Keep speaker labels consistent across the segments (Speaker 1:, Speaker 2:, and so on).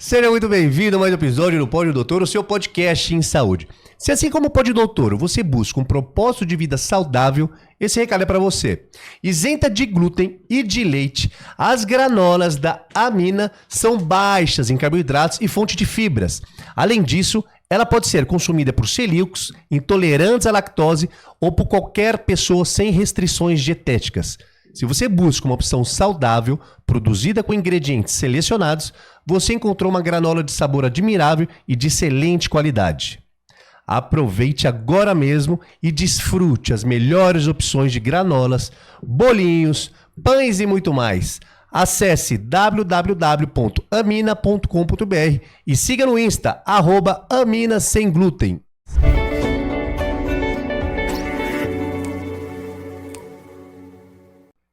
Speaker 1: Seja muito bem-vindo a mais um episódio do Pode Doutor, o seu podcast em saúde. Se assim como o Pode Doutor, você busca um propósito de vida saudável, esse recado é para você. Isenta de glúten e de leite, as granolas da Amina são baixas em carboidratos e fonte de fibras. Além disso, ela pode ser consumida por celíacos, intolerantes à lactose ou por qualquer pessoa sem restrições dietéticas. Se você busca uma opção saudável, produzida com ingredientes selecionados, você encontrou uma granola de sabor admirável e de excelente qualidade. Aproveite agora mesmo e desfrute as melhores opções de granolas, bolinhos, pães e muito mais. Acesse www.amina.com.br e siga no Insta, @AminaSemGlúten.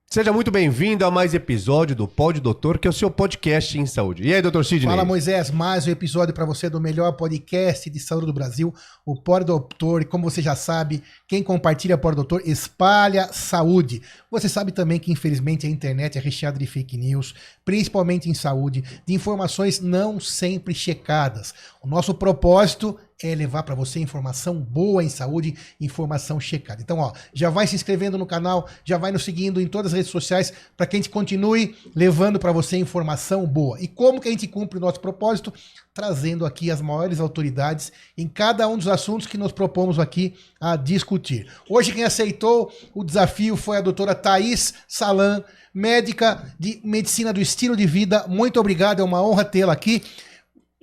Speaker 1: Seja muito bem-vindo a mais episódio do Pode Doutor, que é o seu podcast em saúde. E aí, doutor Sidney?
Speaker 2: Fala, Moisés, mais um episódio para você do melhor podcast de saúde do Brasil, o Pode Doutor. E como você já sabe, quem compartilha Pode Doutor espalha saúde. Você sabe também que, infelizmente, a internet é recheada de fake news, principalmente em saúde, de informações não sempre checadas. O nosso propósito é levar para você informação boa em saúde, informação checada. Então, já vai se inscrevendo no canal, já vai nos seguindo em todas as redes sociais para que a gente continue levando para você informação boa. E como que a gente cumpre o nosso propósito? Trazendo aqui as maiores autoridades em cada um dos assuntos que nos propomos aqui a discutir. Hoje quem aceitou o desafio foi a doutora Thaís Salan, médica de medicina do estilo de vida. Muito obrigado, é uma honra tê-la aqui.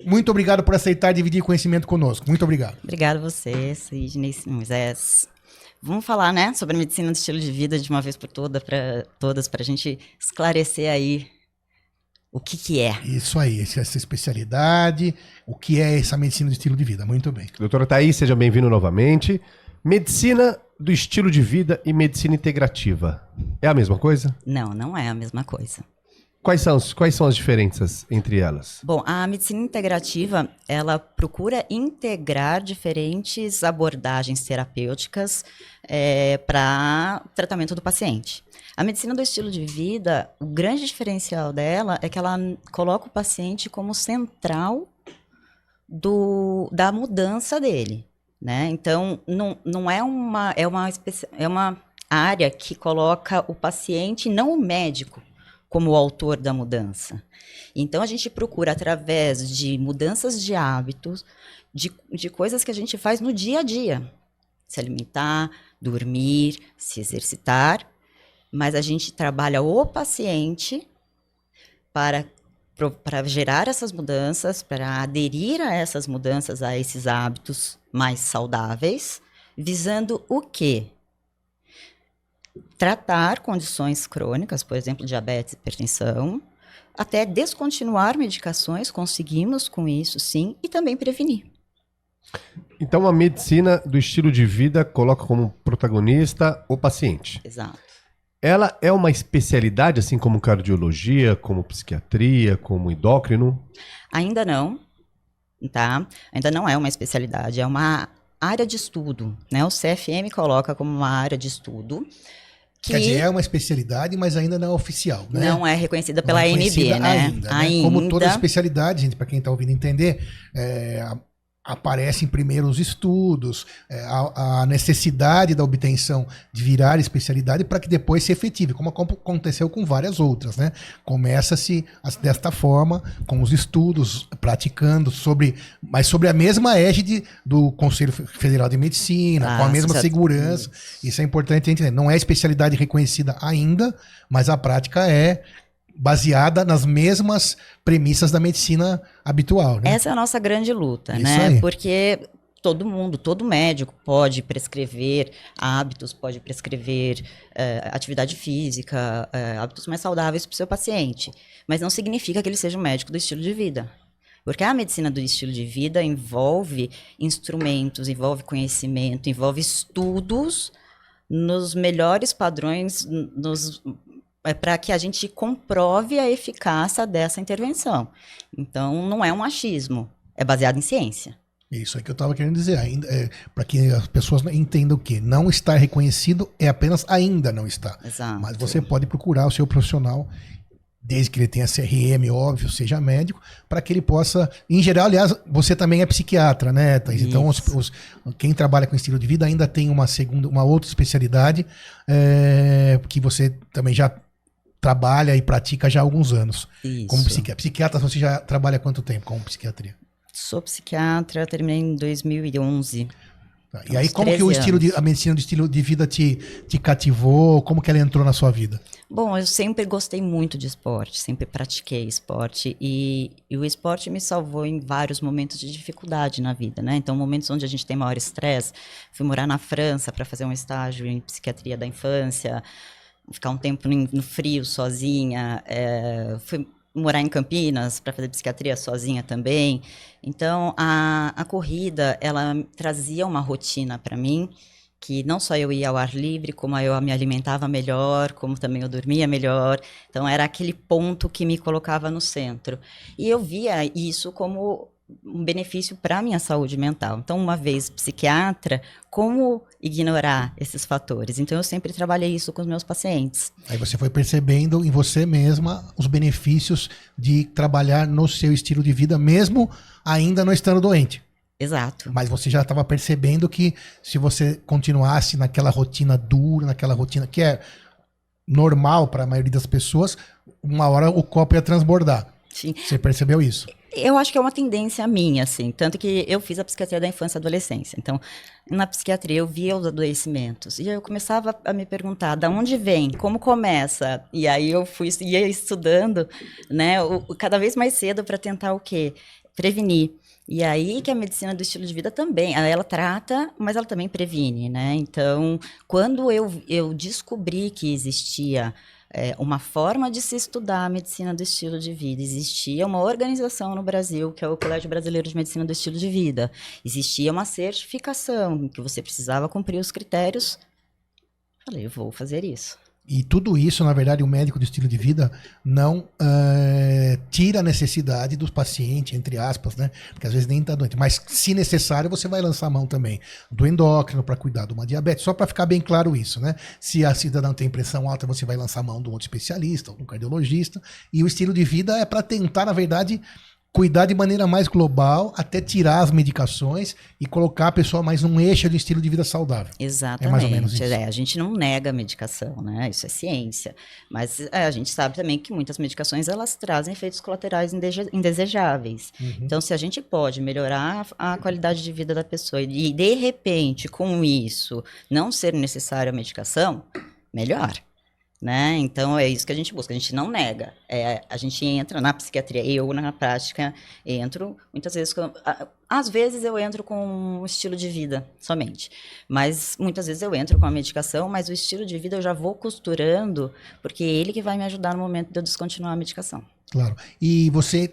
Speaker 2: Muito obrigado por aceitar dividir conhecimento conosco. Muito obrigado.
Speaker 3: Obrigado a você, Sidney, Moisés. Vamos falar, né, sobre a medicina do estilo de vida de uma vez por todas, para a gente esclarecer aí o que é.
Speaker 2: Isso aí, essa especialidade, o que é essa medicina do estilo de vida. Muito bem.
Speaker 1: Doutora Thaís, seja bem-vindo novamente. Medicina do estilo de vida e medicina integrativa. É a mesma coisa?
Speaker 3: Não, não é a mesma coisa.
Speaker 1: Quais são as diferenças entre elas?
Speaker 3: Bom, a medicina integrativa, ela procura integrar diferentes abordagens terapêuticas para tratamento do paciente. A medicina do estilo de vida, o grande diferencial dela é que ela coloca o paciente como central da mudança dele, né? Então, não é uma área que coloca o paciente, não o médico, como o autor da mudança. Então, a gente procura, através de mudanças de hábitos, de coisas que a gente faz no dia a dia. Se alimentar, dormir, se exercitar, mas a gente trabalha o paciente para gerar essas mudanças, para aderir a essas mudanças, a esses hábitos mais saudáveis, visando o quê? Tratar condições crônicas, por exemplo, diabetes e hipertensão, até descontinuar medicações, conseguimos com isso sim, e também prevenir.
Speaker 1: Então a medicina do estilo de vida coloca como protagonista o paciente.
Speaker 3: Exato.
Speaker 1: Ela é uma especialidade, assim como cardiologia, como psiquiatria, como endócrino?
Speaker 3: Ainda não, tá? Ainda não é uma especialidade, é uma área de estudo, né? O CFM coloca como uma área de estudo.
Speaker 2: Quer dizer, é uma especialidade, mas ainda não é oficial, né?
Speaker 3: Não é reconhecida pela ANB, né?
Speaker 2: Ainda. Como toda especialidade, gente, para quem está ouvindo entender, aparecem primeiro os estudos, a necessidade da obtenção de virar especialidade para que depois se efetive, como aconteceu com várias outras, né? Começa-se desta forma, com os estudos, praticando, mas sobre a mesma égide do Conselho Federal de Medicina, com a mesma segurança. Isso é importante entender. Não é especialidade reconhecida ainda, mas a prática é baseada nas mesmas premissas da medicina habitual, né?
Speaker 3: Essa é a nossa grande luta,
Speaker 2: Isso
Speaker 3: né?
Speaker 2: aí.
Speaker 3: Porque todo médico pode prescrever hábitos, pode prescrever atividade física, hábitos mais saudáveis para o seu paciente. Mas não significa que ele seja um médico do estilo de vida. Porque a medicina do estilo de vida envolve instrumentos, envolve conhecimento, envolve estudos nos melhores padrões, para que a gente comprove a eficácia dessa intervenção. Então, não é um achismo, é baseado em ciência.
Speaker 2: Isso é que eu estava querendo dizer, para que as pessoas entendam que não está reconhecido é apenas ainda não está.
Speaker 3: Exato.
Speaker 2: Mas você pode procurar o seu profissional desde que ele tenha CRM, óbvio, seja médico, para que ele possa, em geral, aliás, você também é psiquiatra, né, Thaís? Então, quem trabalha com estilo de vida ainda tem uma outra especialidade, que você também já trabalha e pratica já há alguns anos.
Speaker 3: Isso.
Speaker 2: Como psiquiatra. Psiquiatra, você já trabalha há quanto tempo com psiquiatria?
Speaker 3: Sou psiquiatra, terminei em 2011.
Speaker 2: E aí, como que a medicina do estilo de vida te cativou? Como que ela entrou na sua vida?
Speaker 3: Bom, eu sempre gostei muito de esporte, sempre pratiquei esporte e o esporte me salvou em vários momentos de dificuldade na vida, né? Então, momentos onde a gente tem maior estresse, fui morar na França para fazer um estágio em psiquiatria da infância, ficar um tempo no frio sozinha, fui morar em Campinas para fazer psiquiatria sozinha também. Então, a corrida, ela trazia uma rotina para mim, que não só eu ia ao ar livre, como eu me alimentava melhor, como também eu dormia melhor. Então, era aquele ponto que me colocava no centro. E eu via isso como um benefício para a minha saúde mental. Então, uma vez psiquiatra, como ignorar esses fatores? Então, eu sempre trabalhei isso com os meus pacientes.
Speaker 2: Aí você foi percebendo em você mesma os benefícios de trabalhar no seu estilo de vida, mesmo ainda não estando doente.
Speaker 3: Exato.
Speaker 2: Mas você já estava percebendo que se você continuasse naquela rotina dura, naquela rotina que é normal para a maioria das pessoas, uma hora o copo ia transbordar.
Speaker 3: Sim.
Speaker 2: Você percebeu isso?
Speaker 3: Eu acho que é uma tendência minha, assim, tanto que eu fiz a psiquiatria da infância e adolescência. Então, na psiquiatria eu via os adoecimentos e eu começava a me perguntar, da onde vem, como começa? E aí eu ia estudando, né, cada vez mais cedo para tentar o quê? Prevenir. E aí que a medicina do estilo de vida também, ela trata, mas ela também previne, né? Então, quando eu descobri que existia uma forma de se estudar a medicina do estilo de vida, existia uma organização no Brasil, que é o Colégio Brasileiro de Medicina do Estilo de Vida, existia uma certificação, que você precisava cumprir os critérios, falei, eu vou fazer isso.
Speaker 2: E tudo isso, na verdade, o médico do estilo de vida não tira a necessidade dos pacientes, entre aspas, né? Porque às vezes nem está doente. Mas, se necessário, você vai lançar a mão também do endócrino para cuidar de uma diabetes. Só para ficar bem claro isso, né? Se a cidadã tem pressão alta, você vai lançar a mão de um outro especialista, ou de um cardiologista. E o estilo de vida é para tentar, na verdade, cuidar de maneira mais global, até tirar as medicações e colocar a pessoa mais num eixo de estilo de vida saudável.
Speaker 3: Exatamente.
Speaker 2: É mais ou menos isso.
Speaker 3: A gente não nega a medicação, né? Isso é ciência. Mas a gente sabe também que muitas medicações, elas trazem efeitos colaterais indesejáveis.
Speaker 2: Uhum.
Speaker 3: Então, se a gente pode melhorar a qualidade de vida da pessoa e, de repente, com isso, não ser necessária a medicação, melhor. Né? Então, é isso que a gente busca, a gente não nega. A gente entra na psiquiatria, eu na prática entro, muitas vezes, às vezes eu entro com um estilo de vida somente, mas muitas vezes eu entro com a medicação, mas o estilo de vida eu já vou costurando, porque é ele que vai me ajudar no momento de eu descontinuar a medicação.
Speaker 2: Claro. E você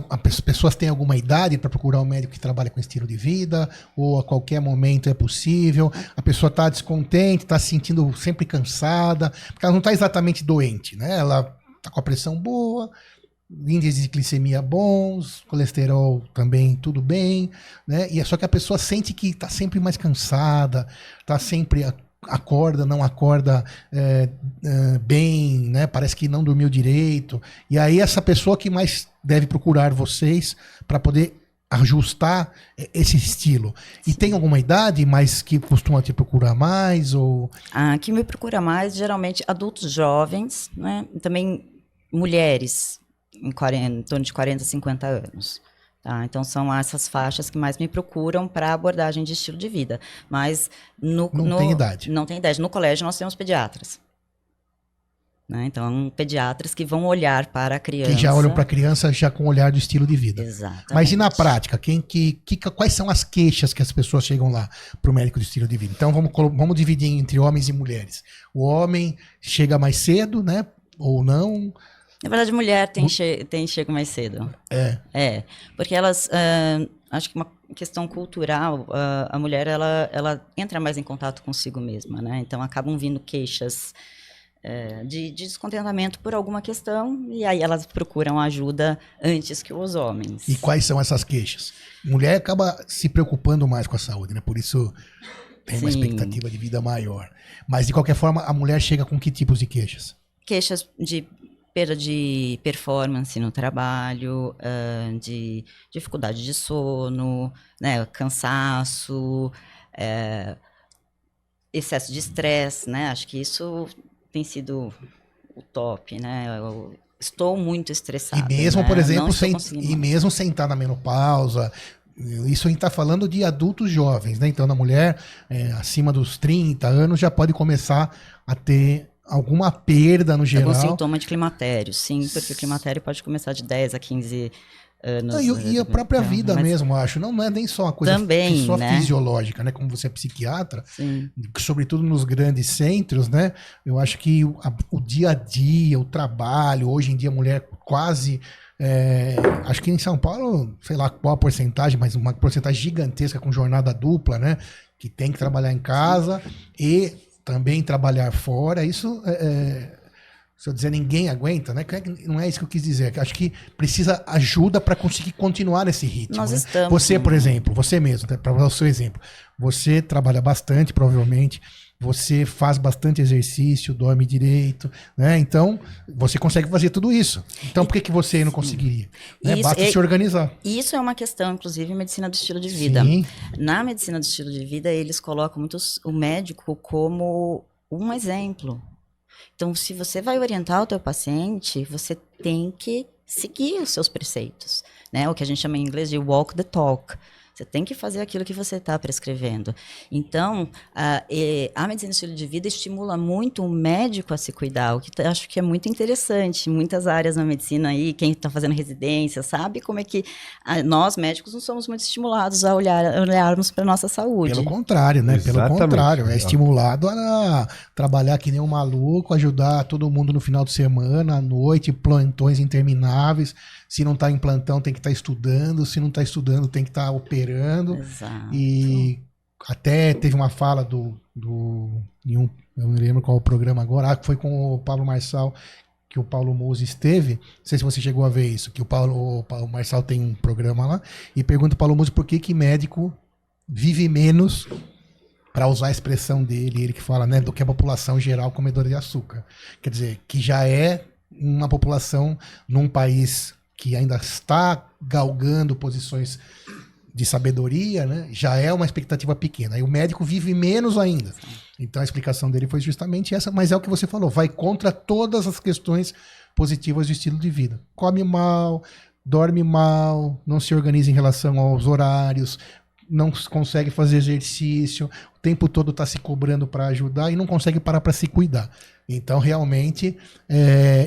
Speaker 2: as pessoas têm alguma idade para procurar um médico que trabalha com estilo de vida, ou a qualquer momento é possível? A pessoa está descontente, está se sentindo sempre cansada, porque ela não está exatamente doente, né? Ela está com a pressão boa, índices de glicemia bons, colesterol também tudo bem, né? E é só que a pessoa sente que está sempre mais cansada, está sempre não acorda bem, né? Parece que não dormiu direito. E aí essa pessoa que mais deve procurar vocês para poder ajustar esse estilo. E tem alguma idade mais que costuma te procurar mais? Ou...
Speaker 3: Que me procura mais, geralmente, adultos jovens, né? E também mulheres em torno de 40, 50 anos. Tá, então, são essas faixas que mais me procuram para abordagem de estilo de vida. Mas não tem idade. Não tem idade. No colégio, nós temos pediatras. Né? Então, pediatras que vão olhar para a criança.
Speaker 2: Que já olham para a criança já com o olhar do estilo de vida.
Speaker 3: Exatamente.
Speaker 2: Mas e na prática? Quais são as queixas que as pessoas chegam lá para o médico do estilo de vida? Então, vamos dividir entre homens e mulheres. O homem chega mais cedo, né? Ou não...
Speaker 3: Na verdade, mulher chega mais cedo. Porque elas, acho que uma questão cultural, a mulher, ela entra mais em contato consigo mesma, né? Então, acabam vindo queixas de descontentamento por alguma questão, e aí elas procuram ajuda antes que os homens.
Speaker 2: E quais são essas queixas? Mulher acaba se preocupando mais com a saúde, né? Por isso tem uma expectativa de vida maior. Mas, de qualquer forma, a mulher chega com que tipos de queixas?
Speaker 3: Queixas de perda de performance no trabalho, de dificuldade de sono, né, cansaço, excesso de estresse, né? Acho que isso tem sido o top, né? Eu estou muito estressada.
Speaker 2: E mesmo,
Speaker 3: né?
Speaker 2: por exemplo,
Speaker 3: Não estou conseguindo mais.
Speaker 2: mesmo sem estar na menopausa, isso a gente está falando de adultos jovens, né? Então, a mulher acima dos 30 anos já pode começar a ter alguma perda no geral.
Speaker 3: Algum sintoma de climatério, sim, porque o climatério pode começar de 10 a 15 anos.
Speaker 2: E a própria vida
Speaker 3: mas
Speaker 2: mesmo, acho. Não é nem só uma coisa
Speaker 3: também,
Speaker 2: só
Speaker 3: né?
Speaker 2: fisiológica, né? Como você é psiquiatra,
Speaker 3: Sim.
Speaker 2: sobretudo nos grandes centros, né? Eu acho que o dia a dia, o trabalho, hoje em dia a mulher quase... acho que em São Paulo, sei lá qual a porcentagem, mas uma porcentagem gigantesca com jornada dupla, né? Que tem que trabalhar em casa e também trabalhar fora. Isso, se eu dizer ninguém aguenta, né? Não é isso que eu quis dizer. Acho que precisa ajuda para conseguir continuar nesse ritmo.
Speaker 3: Nós
Speaker 2: né?
Speaker 3: estamos.
Speaker 2: Você, por exemplo, você mesmo, para dar o seu exemplo, você trabalha bastante, provavelmente. Você faz bastante exercício, dorme direito, né? Então, você consegue fazer tudo isso. Então, por que você não conseguiria? Né? Basta se organizar.
Speaker 3: Isso é uma questão, inclusive, em medicina do estilo de vida.
Speaker 2: Sim.
Speaker 3: Na medicina do estilo de vida, eles colocam muito o médico como um exemplo. Então, se você vai orientar o teu paciente, você tem que seguir os seus preceitos, né? O que a gente chama em inglês de walk the talk. Você tem que fazer aquilo que você está prescrevendo. Então, a medicina do estilo de vida estimula muito o médico a se cuidar, o que acho que é muito interessante. Muitas áreas na medicina aí, quem está fazendo residência, sabe como é que nós, médicos, não somos muito estimulados a olharmos para a nossa saúde.
Speaker 2: Pelo contrário, né?
Speaker 1: Exatamente.
Speaker 2: Pelo contrário. É estimulado a trabalhar que nem um maluco, ajudar todo mundo no final de semana, à noite, plantões intermináveis. Se não está em plantão, tem que estar estudando. Se não está estudando, tem que estar operando.
Speaker 3: Exato.
Speaker 2: E até teve uma fala eu não me lembro qual o programa agora, que foi com o Pablo Marçal, que o Paulo Musi esteve. Não sei se você chegou a ver isso, que o Paulo Marçal tem um programa lá, e pergunta o Paulo Musi por que médico vive menos, para usar a expressão dele, ele que fala, né, do que a população geral comedora de açúcar. Quer dizer, que já é uma população num país que ainda está galgando posições de sabedoria, né? Já é uma expectativa pequena. E o médico vive menos ainda. Então a explicação dele foi justamente essa, mas é o que você falou, vai contra todas as questões positivas do estilo de vida. Come mal, dorme mal, não se organiza em relação aos horários, não consegue fazer exercício, o tempo todo está se cobrando para ajudar e não consegue parar para se cuidar. Então, realmente,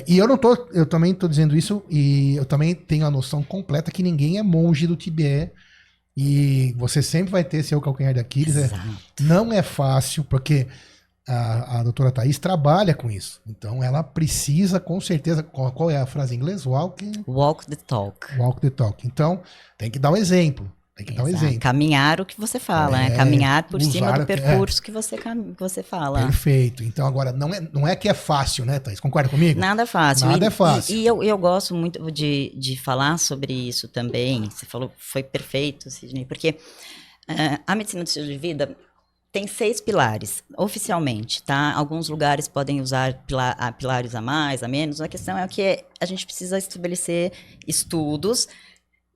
Speaker 2: e eu também estou dizendo isso, e eu também tenho a noção completa que ninguém é monge do Tibete, e você sempre vai ter seu calcanhar de Aquiles. Não é fácil, porque a doutora Thaís trabalha com isso. Então, ela precisa, com certeza, qual é a frase em inglês?
Speaker 3: Walk the talk.
Speaker 2: Walk the talk. Então, tem que dar o exemplo. Tem que dar um exemplo.
Speaker 3: Caminhar o que você fala, né? Caminhar por cima do percurso que você fala.
Speaker 2: Perfeito. Então, agora, não é que é fácil, né, Thaís? Concorda comigo?
Speaker 3: Nada fácil.
Speaker 2: Nada é fácil.
Speaker 3: E eu gosto muito de falar sobre isso também. Você falou, foi perfeito, Sidney, porque a medicina do estilo de vida tem 6 pilares, oficialmente, tá? Alguns lugares podem usar pilares a mais, a menos. A questão é que a gente precisa estabelecer estudos.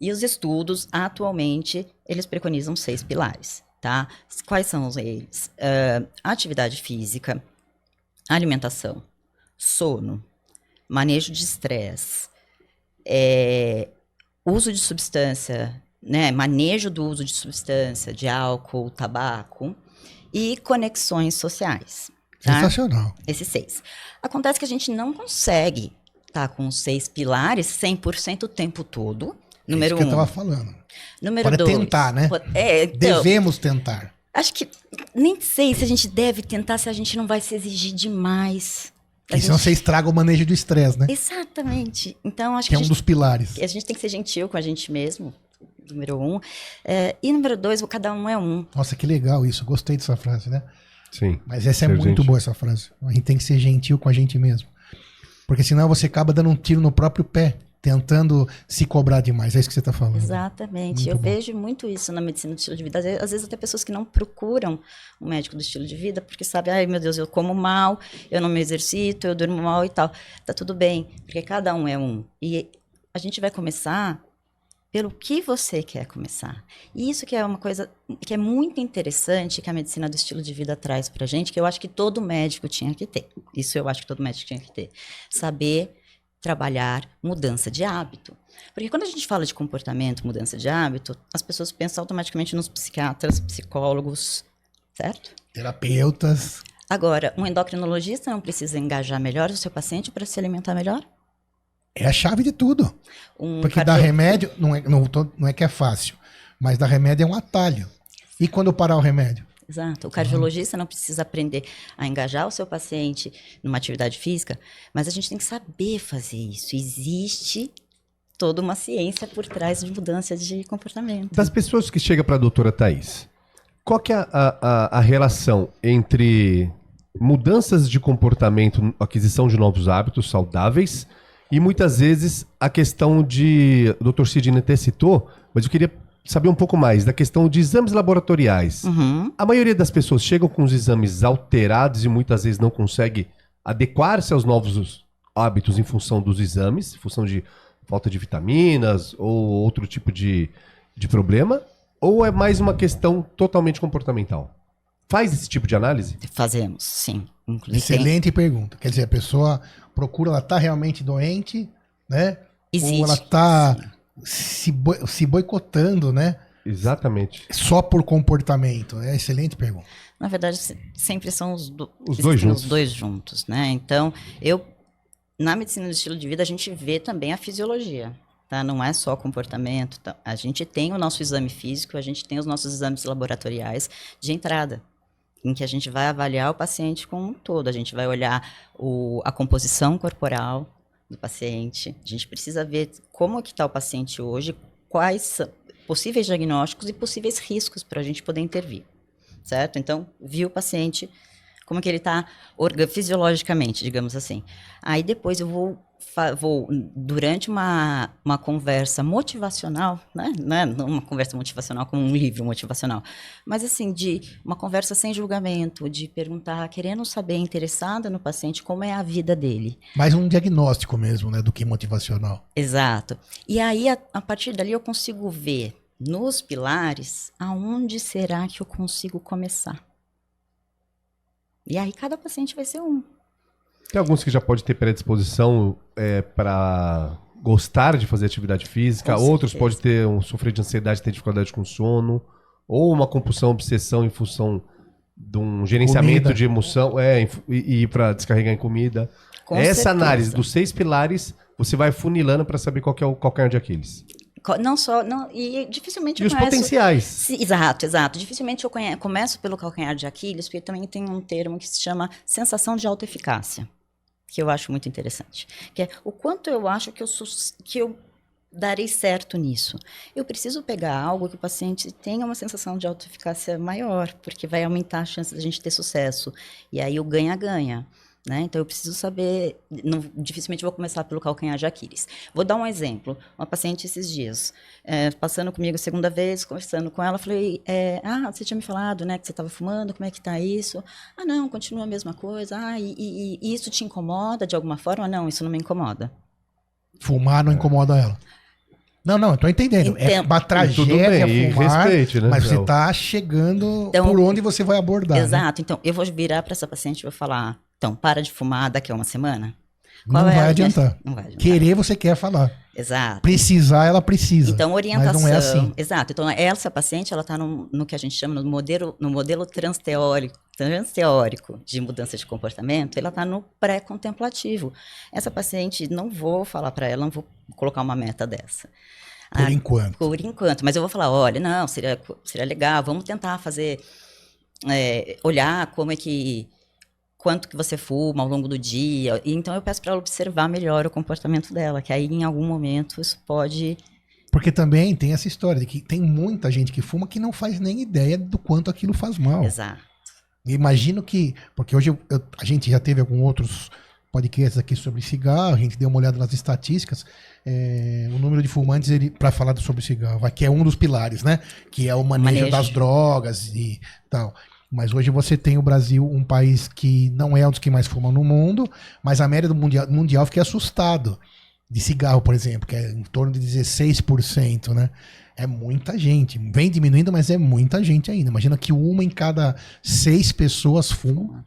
Speaker 3: E os estudos, atualmente, eles preconizam 6 pilares, tá? Quais são eles? Atividade física, alimentação, sono, manejo de estresse, uso de substância, né? Manejo do uso de substância, de álcool, tabaco e conexões sociais. Tá?
Speaker 2: Sensacional.
Speaker 3: Esses 6. Acontece que a gente não consegue estar com os 6 pilares 100% o tempo todo. Número 1.
Speaker 2: É isso que eu tava falando.
Speaker 3: Número 2.
Speaker 2: Pode tentar, né?
Speaker 3: Então,
Speaker 2: devemos tentar.
Speaker 3: Acho que nem sei se a gente deve tentar, se a gente não vai se exigir demais.
Speaker 2: Porque senão você estraga o manejo do estresse, né?
Speaker 3: Exatamente. Então, acho
Speaker 2: que é um dos pilares.
Speaker 3: A gente tem que ser gentil com a gente mesmo, número 1. E número 2, cada um é um.
Speaker 2: Nossa, que legal isso. Gostei dessa frase, né?
Speaker 1: Sim.
Speaker 2: Mas essa é muito boa, essa frase. A gente tem que ser gentil com a gente mesmo. Porque senão você acaba dando um tiro no próprio pé. tentando se cobrar demais. É isso que você está falando.
Speaker 3: Exatamente.
Speaker 2: Muito
Speaker 3: Eu
Speaker 2: bom.
Speaker 3: vejo muito isso na medicina do estilo de vida. Às vezes até pessoas que não procuram um médico do estilo de vida, porque sabem, ai meu Deus, eu como mal, eu não me exercito, eu durmo mal e tal. Tá tudo bem, porque cada um é um. E a gente vai começar pelo que você quer começar. E isso que é uma coisa que é muito interessante que a medicina do estilo de vida traz pra gente, que eu acho que todo médico tinha que ter. Isso eu acho que todo médico tinha que ter. Saber trabalhar mudança de hábito. Porque quando a gente fala de comportamento, mudança de hábito, as pessoas pensam automaticamente nos psiquiatras, psicólogos, certo?
Speaker 2: Terapeutas.
Speaker 3: Agora, um endocrinologista não precisa engajar melhor o seu paciente para se alimentar melhor?
Speaker 2: É a chave de tudo. Porque dar remédio não é que é fácil, mas dar remédio é um atalho. E quando parar o remédio?
Speaker 3: Exato. O cardiologista não precisa aprender a engajar o seu paciente numa atividade física, mas a gente tem que saber fazer isso. Existe toda uma ciência por trás de mudança de comportamento.
Speaker 1: Das pessoas que chegam para a doutora Thaís, qual que é a relação entre mudanças de comportamento, aquisição de novos hábitos saudáveis e muitas vezes a questão de, o Dr. Sidney até citou, mas eu queria saber um pouco mais da questão de exames laboratoriais.
Speaker 3: Uhum.
Speaker 1: A maioria das pessoas chegam com os exames alterados e muitas vezes não consegue adequar-se aos novos hábitos em função dos exames, em função de falta de vitaminas ou outro tipo de problema, ou é mais uma questão totalmente comportamental? Faz esse tipo de análise?
Speaker 3: Fazemos, sim. Inclusive,
Speaker 2: Excelente pergunta. Quer dizer, a pessoa procura, ela tá realmente doente, né?
Speaker 3: existe.
Speaker 2: Ou ela tá se boicotando, né?
Speaker 1: Exatamente.
Speaker 2: Só por comportamento. É excelente pergunta.
Speaker 3: Na verdade, sempre são os
Speaker 1: dois
Speaker 3: juntos, né? Então, na medicina do estilo de vida, a gente vê também a fisiologia, tá? Não é só comportamento, tá? A gente tem o nosso exame físico, a gente tem os nossos exames laboratoriais de entrada, em que a gente vai avaliar o paciente como um todo. A gente vai olhar a composição corporal do paciente, a gente precisa ver como que está o paciente hoje, quais são possíveis diagnósticos e possíveis riscos para a gente poder intervir, certo? Então, viu o paciente, como que ele está fisiologicamente, digamos assim. Aí depois eu vou durante uma conversa motivacional, né? Não uma conversa motivacional como um livro motivacional, mas assim, de uma conversa sem julgamento, de perguntar, querendo saber, interessada no paciente, como é a vida dele.
Speaker 2: Mais um diagnóstico mesmo, né? Do que motivacional.
Speaker 3: Exato. E aí, a partir dali, eu consigo ver nos pilares aonde será que eu consigo começar. E aí, cada paciente vai ser um.
Speaker 1: Tem alguns que já pode ter predisposição para gostar de fazer atividade física,
Speaker 3: Com
Speaker 1: outros
Speaker 3: certeza.
Speaker 1: podem ter sofrer de ansiedade, ter dificuldade com sono, ou uma compulsão, obsessão em função de um gerenciamento
Speaker 2: Comida.
Speaker 1: de emoção, e ir para descarregar em comida.
Speaker 3: Com
Speaker 1: Essa
Speaker 3: certeza.
Speaker 1: análise dos 6 pilares, você vai funilando para saber qual que é o calcanhar de Aquiles.
Speaker 3: Não só, não, e dificilmente
Speaker 1: E
Speaker 3: eu
Speaker 1: os
Speaker 3: conheço...
Speaker 1: potenciais.
Speaker 3: Exato. Dificilmente eu começo pelo calcanhar de Aquiles, porque também tem um termo que se chama sensação de autoeficácia, que eu acho muito interessante. Que é o quanto eu acho que eu darei certo nisso. Eu preciso pegar algo que o paciente tenha uma sensação de autoeficácia maior, porque vai aumentar a chance da gente ter sucesso. E aí o ganha-ganha. Né? Então, eu preciso saber, dificilmente vou começar pelo calcanhar de Aquiles. Vou dar um exemplo. Uma paciente esses dias, passando comigo a segunda vez, conversando com ela, falei, você tinha me falado, né, que você estava fumando, como é que está isso? Ah, não, continua a mesma coisa. Ah, e isso te incomoda de alguma forma? Não, isso não me incomoda.
Speaker 2: Fumar não incomoda ela. Não, eu tô entendendo. É uma
Speaker 1: Tudo
Speaker 2: tragédia
Speaker 1: bem, e
Speaker 2: fumar,
Speaker 1: respeite, né?
Speaker 2: mas você tá chegando
Speaker 3: Então,
Speaker 2: por onde você vai abordar. Né?
Speaker 3: Exato. Então, eu vou virar para essa paciente e vou falar, então, para de fumar daqui a uma semana?
Speaker 2: Não vai adiantar.
Speaker 3: Não vai adiantar.
Speaker 2: Querer, você quer falar.
Speaker 3: Exato.
Speaker 2: Precisar, ela precisa.
Speaker 3: Então, orientação.
Speaker 2: Mas não é assim.
Speaker 3: Exato. Então, essa paciente, ela está no que a gente chama no modelo transteórico de mudança de comportamento, ela está no pré-contemplativo. Essa paciente, não vou falar para ela, não vou colocar uma meta dessa.
Speaker 2: Por enquanto.
Speaker 3: Por enquanto. Mas eu vou falar, olha, não, seria legal, vamos tentar fazer, olhar quanto que você fuma ao longo do dia. E então eu peço para ela observar melhor o comportamento dela, que aí em algum momento isso pode...
Speaker 2: Porque também tem essa história de que tem muita gente que fuma que não faz nem ideia do quanto aquilo faz mal.
Speaker 3: Exato.
Speaker 2: Imagino que, porque hoje a gente já teve alguns outros podcasts aqui sobre cigarro, a gente deu uma olhada nas estatísticas, o número de fumantes, para falar sobre cigarro, que é um dos pilares, né? Que é o manejo das drogas e tal. Mas hoje você tem o Brasil, um país que não é um dos que mais fumam no mundo, mas a média do mundial fiquei assustado. De cigarro, por exemplo, que é em torno de 16%, né? É muita gente. Vem diminuindo, mas é muita gente ainda. Imagina que 1 em cada 6 pessoas fuma.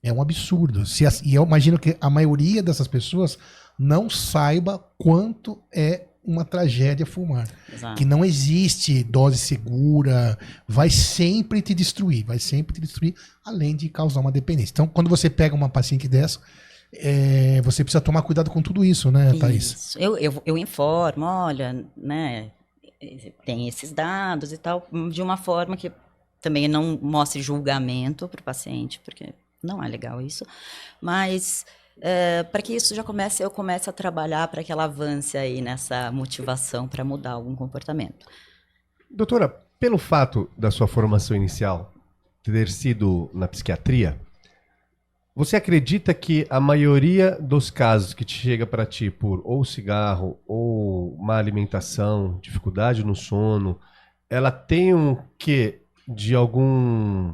Speaker 2: É um absurdo. E eu imagino que a maioria dessas pessoas não saiba quanto é uma tragédia fumar.
Speaker 3: Exato.
Speaker 2: Que não existe dose segura, vai sempre te destruir, além de causar uma dependência. Então, quando você pega uma paciente dessa, você precisa tomar cuidado com tudo isso, né, Thaís?
Speaker 3: Isso. Eu informo, olha, né, tem esses dados e tal, de uma forma que também não mostre julgamento para o paciente, porque não é legal isso, mas para que isso eu comece a trabalhar para que ela avance aí nessa motivação para mudar algum comportamento.
Speaker 1: Doutora, pelo fato da sua formação inicial ter sido na psiquiatria, você acredita que a maioria dos casos que te chega para ti por ou cigarro ou má alimentação, dificuldade no sono, ela tem um quê de algum...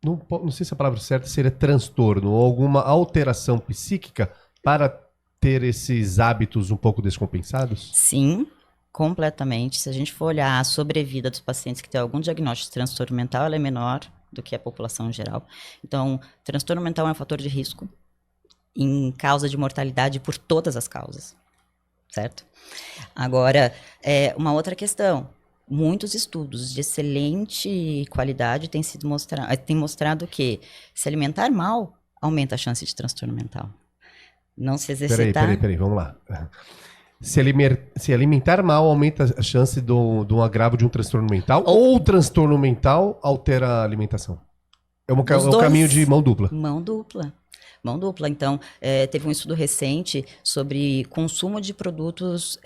Speaker 1: Não sei se a palavra certa seria transtorno ou alguma alteração psíquica para ter esses hábitos um pouco descompensados?
Speaker 3: Sim, completamente. Se a gente for olhar a sobrevida dos pacientes que têm algum diagnóstico de transtorno mental, ela é menor do que a população em geral. Então, transtorno mental é um fator de risco em causa de mortalidade por todas as causas, certo? Agora, uma outra questão. Muitos estudos de excelente qualidade têm mostrado que se alimentar mal aumenta a chance de transtorno mental. Não se exercitar...
Speaker 1: Peraí, vamos lá. Se alimentar mal aumenta a chance de um agravo de um transtorno mental ou o transtorno mental altera a alimentação? É um caminho de mão dupla.
Speaker 3: Mão dupla. Então, teve um estudo recente sobre consumo de produtos...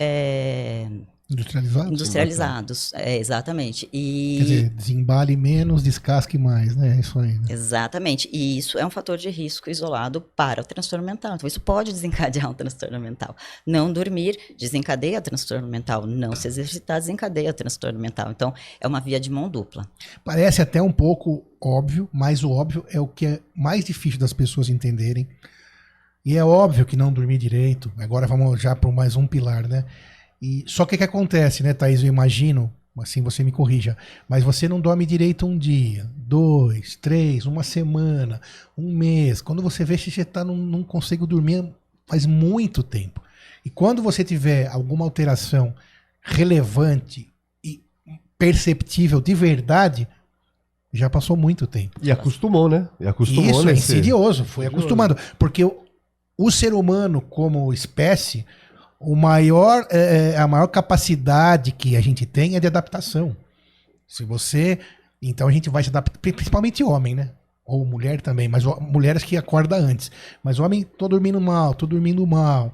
Speaker 3: Industrializados, exatamente.
Speaker 2: Quer dizer, desembale menos, descasque mais, né? É isso aí. Né?
Speaker 3: Exatamente. E isso é um fator de risco isolado para o transtorno mental. Então, isso pode desencadear um transtorno mental. Não dormir desencadeia transtorno mental. Não se exercitar desencadeia transtorno mental. Então, é uma via de mão dupla.
Speaker 2: Parece até um pouco óbvio, mas o óbvio é o que é mais difícil das pessoas entenderem. E é óbvio que não dormir direito. Agora vamos já para mais um pilar, né? Só que o que acontece, né, Thaís? Eu imagino, assim você me corrija, mas você não dorme direito um dia, 2, 3, uma semana, um mês. Quando você vê que você não consegue dormir faz muito tempo. E quando você tiver alguma alteração relevante e perceptível de verdade, já passou muito tempo.
Speaker 1: E acostumou, né?
Speaker 2: Isso é insidioso, foi acostumando. Porque o ser humano, como espécie... a maior capacidade que a gente tem é de adaptação. Então a gente vai se adaptar, principalmente homem, né? Ou mulher também, mas mulheres que acordam antes. Mas homem, tô dormindo mal.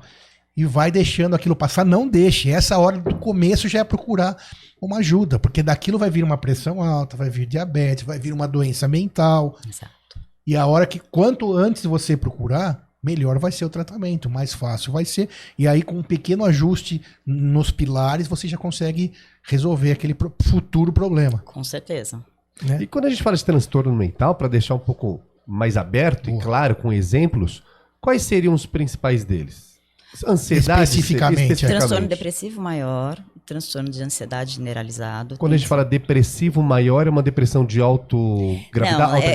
Speaker 2: E vai deixando aquilo passar, não deixe. Essa hora do começo já é procurar uma ajuda, porque daquilo vai vir uma pressão alta, vai vir diabetes, vai vir uma doença mental.
Speaker 3: Exato.
Speaker 2: E a hora que, quanto antes você procurar, melhor vai ser o tratamento, mais fácil vai ser. E aí, com um pequeno ajuste nos pilares, você já consegue resolver aquele futuro problema.
Speaker 3: Com certeza.
Speaker 2: Né?
Speaker 1: E quando a gente fala de transtorno mental, para deixar um pouco mais aberto e claro, com exemplos, quais seriam os principais deles? Ansiedade,
Speaker 2: especificamente.
Speaker 3: Transtorno depressivo maior, transtorno de ansiedade generalizado.
Speaker 1: Quando a gente fala depressivo maior, é uma depressão de alta gravidade?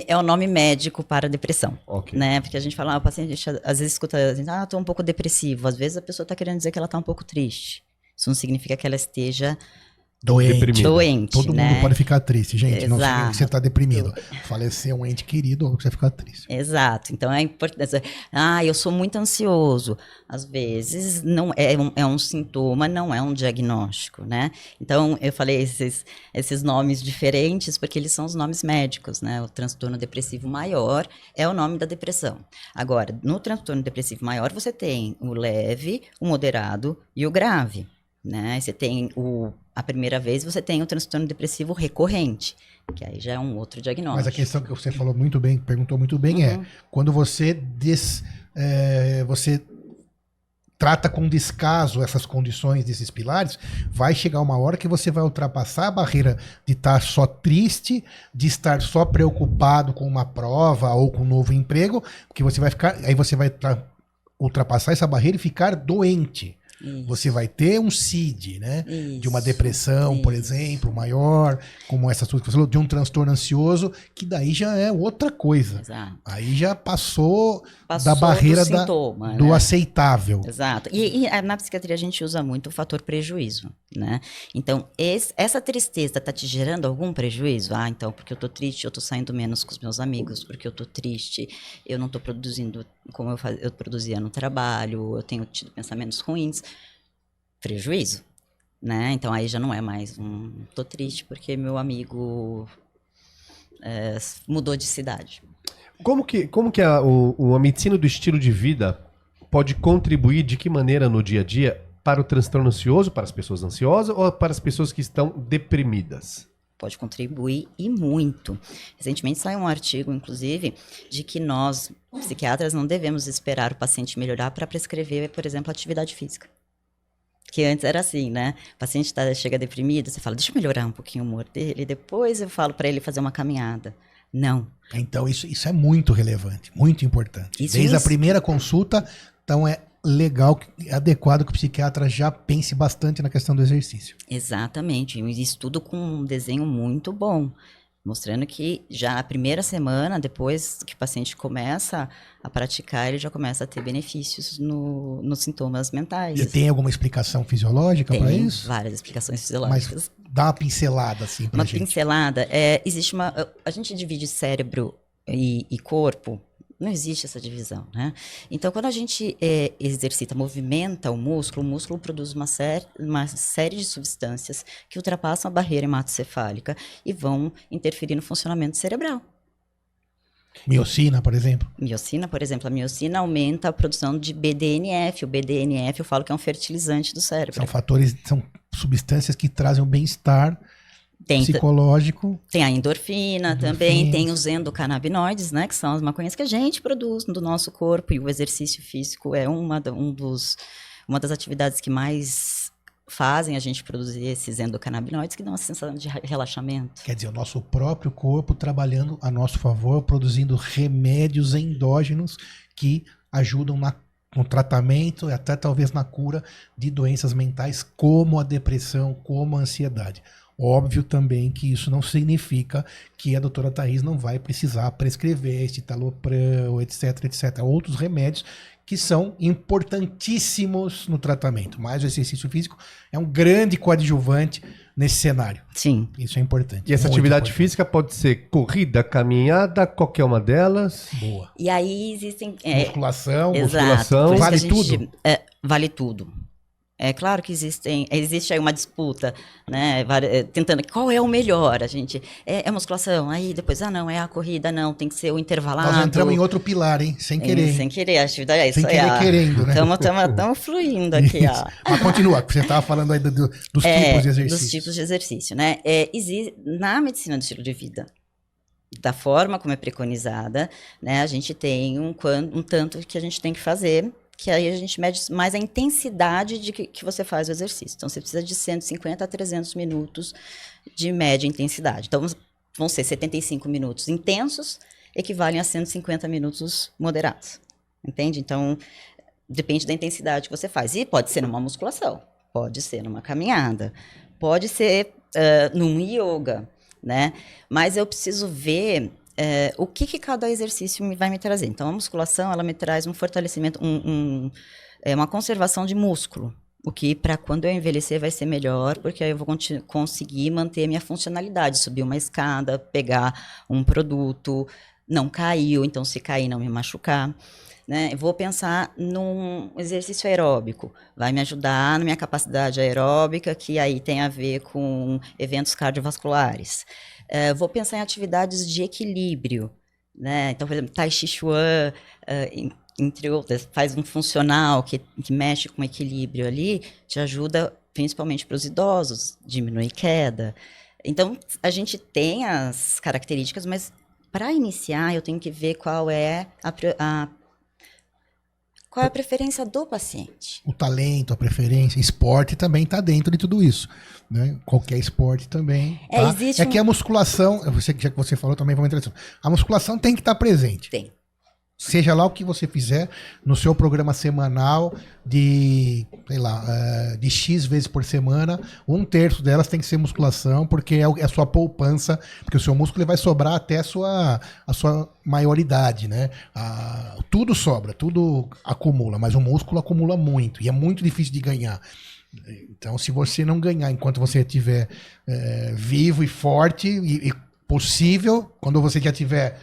Speaker 3: É o nome médico para depressão.
Speaker 1: Okay.
Speaker 3: Né? Porque a gente fala, o paciente às vezes escuta, estou um pouco depressivo. Às vezes a pessoa está querendo dizer que ela está um pouco triste. Isso não significa que ela esteja doente.
Speaker 2: Todo mundo pode ficar triste, gente.
Speaker 3: Exato.
Speaker 2: Não significa que você está deprimido. Falecer um ente querido, ou você ficar triste.
Speaker 3: Exato. Então é importante. Eu sou muito ansioso. Às vezes não é um sintoma, não é um diagnóstico, né? Então eu falei esses nomes diferentes porque eles são os nomes médicos, né? O transtorno depressivo maior é o nome da depressão. Agora, no transtorno depressivo maior você tem o leve, o moderado e o grave. Né? Você tem a primeira vez você tem o transtorno depressivo recorrente, que aí já é um outro diagnóstico.
Speaker 2: Mas a questão que você falou muito bem, perguntou muito bem, é quando você você trata com descaso essas condições desses pilares, vai chegar uma hora que você vai ultrapassar a barreira de estar só triste, de estar só preocupado com uma prova ou com um novo emprego, porque você vai ficar, aí você vai ultrapassar essa barreira e ficar doente.
Speaker 3: Isso.
Speaker 2: Você vai ter um CID, né? De uma
Speaker 3: Isso,
Speaker 2: depressão, por
Speaker 3: isso.
Speaker 2: exemplo, maior, como essa sua que você falou, de um transtorno ansioso, que daí já é outra coisa.
Speaker 3: Exato.
Speaker 2: Aí já passou da
Speaker 3: Passou
Speaker 2: barreira
Speaker 3: do sintoma,
Speaker 2: do
Speaker 3: né?
Speaker 2: aceitável.
Speaker 3: Exato. E na psiquiatria a gente usa muito o fator prejuízo, né? Então, essa tristeza tá te gerando algum prejuízo? Ah, então, porque eu tô triste, eu tô saindo menos com os meus amigos, porque eu tô triste, eu não tô produzindo como eu produzia no trabalho, eu tenho tido pensamentos ruins. Prejuízo, né? Então, aí já não é mais tô triste porque meu amigo mudou de cidade.
Speaker 1: Como que a medicina do estilo de vida pode contribuir de que maneira no dia a dia para o transtorno ansioso, para as pessoas ansiosas ou para as pessoas que estão deprimidas?
Speaker 3: Pode contribuir e muito. Recentemente saiu um artigo, inclusive, de que nós, psiquiatras, não devemos esperar o paciente melhorar para prescrever, por exemplo, atividade física. Que antes era assim, né? O paciente chega deprimido, você fala, deixa eu melhorar um pouquinho o humor dele, depois eu falo para ele fazer uma caminhada. Não.
Speaker 2: Então, isso é muito relevante, muito importante. Desde a primeira consulta, então é legal, adequado que o psiquiatra já pense bastante na questão do exercício.
Speaker 3: Exatamente. Um estudo com um desenho muito bom, mostrando que já a primeira semana, depois que o paciente começa a praticar, ele já começa a ter benefícios nos sintomas mentais.
Speaker 2: E tem alguma explicação fisiológica para
Speaker 3: Tem
Speaker 2: isso?
Speaker 3: várias explicações fisiológicas.
Speaker 2: Mas dá uma pincelada assim pra
Speaker 3: Uma
Speaker 2: gente.
Speaker 3: pincelada, existe a gente divide cérebro e corpo, não existe essa divisão, né? Então, quando a gente exercita, movimenta o músculo produz uma série de substâncias que ultrapassam a barreira hematocefálica e vão interferir no funcionamento cerebral.
Speaker 2: Miocina, por exemplo.
Speaker 3: Miocina, por exemplo, a miocina aumenta a produção de BDNF. O BDNF, eu falo que é um fertilizante do cérebro.
Speaker 2: São fatores, são substâncias que trazem um bem-estar psicológico.
Speaker 3: Tem a endorfina também, tem os endocannabinoides, né, que são as maconhas que a gente produz do nosso corpo, e o exercício físico é uma das atividades que mais fazem a gente produzir esses endocannabinoides que dão uma sensação de relaxamento.
Speaker 2: Quer dizer, o nosso próprio corpo trabalhando a nosso favor, produzindo remédios endógenos que ajudam no tratamento e até talvez na cura de doenças mentais como a depressão, como a ansiedade. Óbvio também que isso não significa que a doutora Thaís não vai precisar prescrever citalopram, etc, etc. Outros remédios que são importantíssimos no tratamento. Mas o exercício físico é um grande coadjuvante nesse cenário.
Speaker 3: Sim.
Speaker 2: Isso é importante.
Speaker 1: E essa atividade física pode ser corrida, caminhada, qualquer uma delas?
Speaker 2: Boa.
Speaker 3: E aí existem...
Speaker 2: Musculação,
Speaker 3: exato,
Speaker 2: vale tudo?
Speaker 3: Vale tudo. É claro que existe aí uma disputa, né, tentando, qual é o melhor, a gente, é musculação, aí depois, não, é a corrida, não, tem que ser o intervalado.
Speaker 2: Nós entramos em outro pilar, hein, sem querer.
Speaker 3: Sem querer, a atividade é isso.
Speaker 2: Sem querer, querendo, né?
Speaker 3: Estamos fluindo aqui, ó.
Speaker 2: Mas continua, você estava falando aí dos tipos de exercício.
Speaker 3: Dos tipos de exercício, né, na medicina do estilo de vida, da forma como é preconizada, né, a gente tem um tanto que a gente tem que fazer, que aí a gente mede mais a intensidade de que você faz o exercício. Então, você precisa de 150 a 300 minutos de média intensidade. Então, vão ser 75 minutos intensos, equivalem a 150 minutos moderados. Entende? Então, depende da intensidade que você faz. E pode ser numa musculação, pode ser numa caminhada, pode ser num yoga, né? Mas eu preciso ver... o que cada exercício vai me trazer. Então, a musculação, ela me traz um fortalecimento, uma conservação de músculo, o que para quando eu envelhecer vai ser melhor, porque aí eu vou conseguir manter a minha funcionalidade, subir uma escada, pegar um produto, não caiu, então se cair não me machucar. Né? Eu vou pensar num exercício aeróbico, vai me ajudar na minha capacidade aeróbica, que aí tem a ver com eventos cardiovasculares. Vou pensar em atividades de equilíbrio, né? Então, por exemplo, Tai Chi Chuan, entre outras, faz um funcional que mexe com equilíbrio ali, te ajuda principalmente para os idosos, diminui queda. Então, a gente tem as características, mas para iniciar eu tenho que ver qual é qual é a preferência do paciente.
Speaker 2: O talento, a preferência, esporte também está dentro de tudo isso, né? Qualquer esporte também. Tá?
Speaker 3: Existe
Speaker 2: que a musculação, já que você falou também, vamos entrar nisso. A musculação tem que estar presente.
Speaker 3: Tem.
Speaker 2: Seja lá o que você fizer no seu programa semanal sei lá, de X vezes por semana, 1/3 delas tem que ser musculação, porque é a sua poupança, porque o seu músculo ele vai sobrar até a sua maioridade, né? Tudo sobra, tudo acumula, mas o músculo acumula muito, e é muito difícil de ganhar. Então, se você não ganhar enquanto você estiver vivo e forte, e possível, quando você já tiver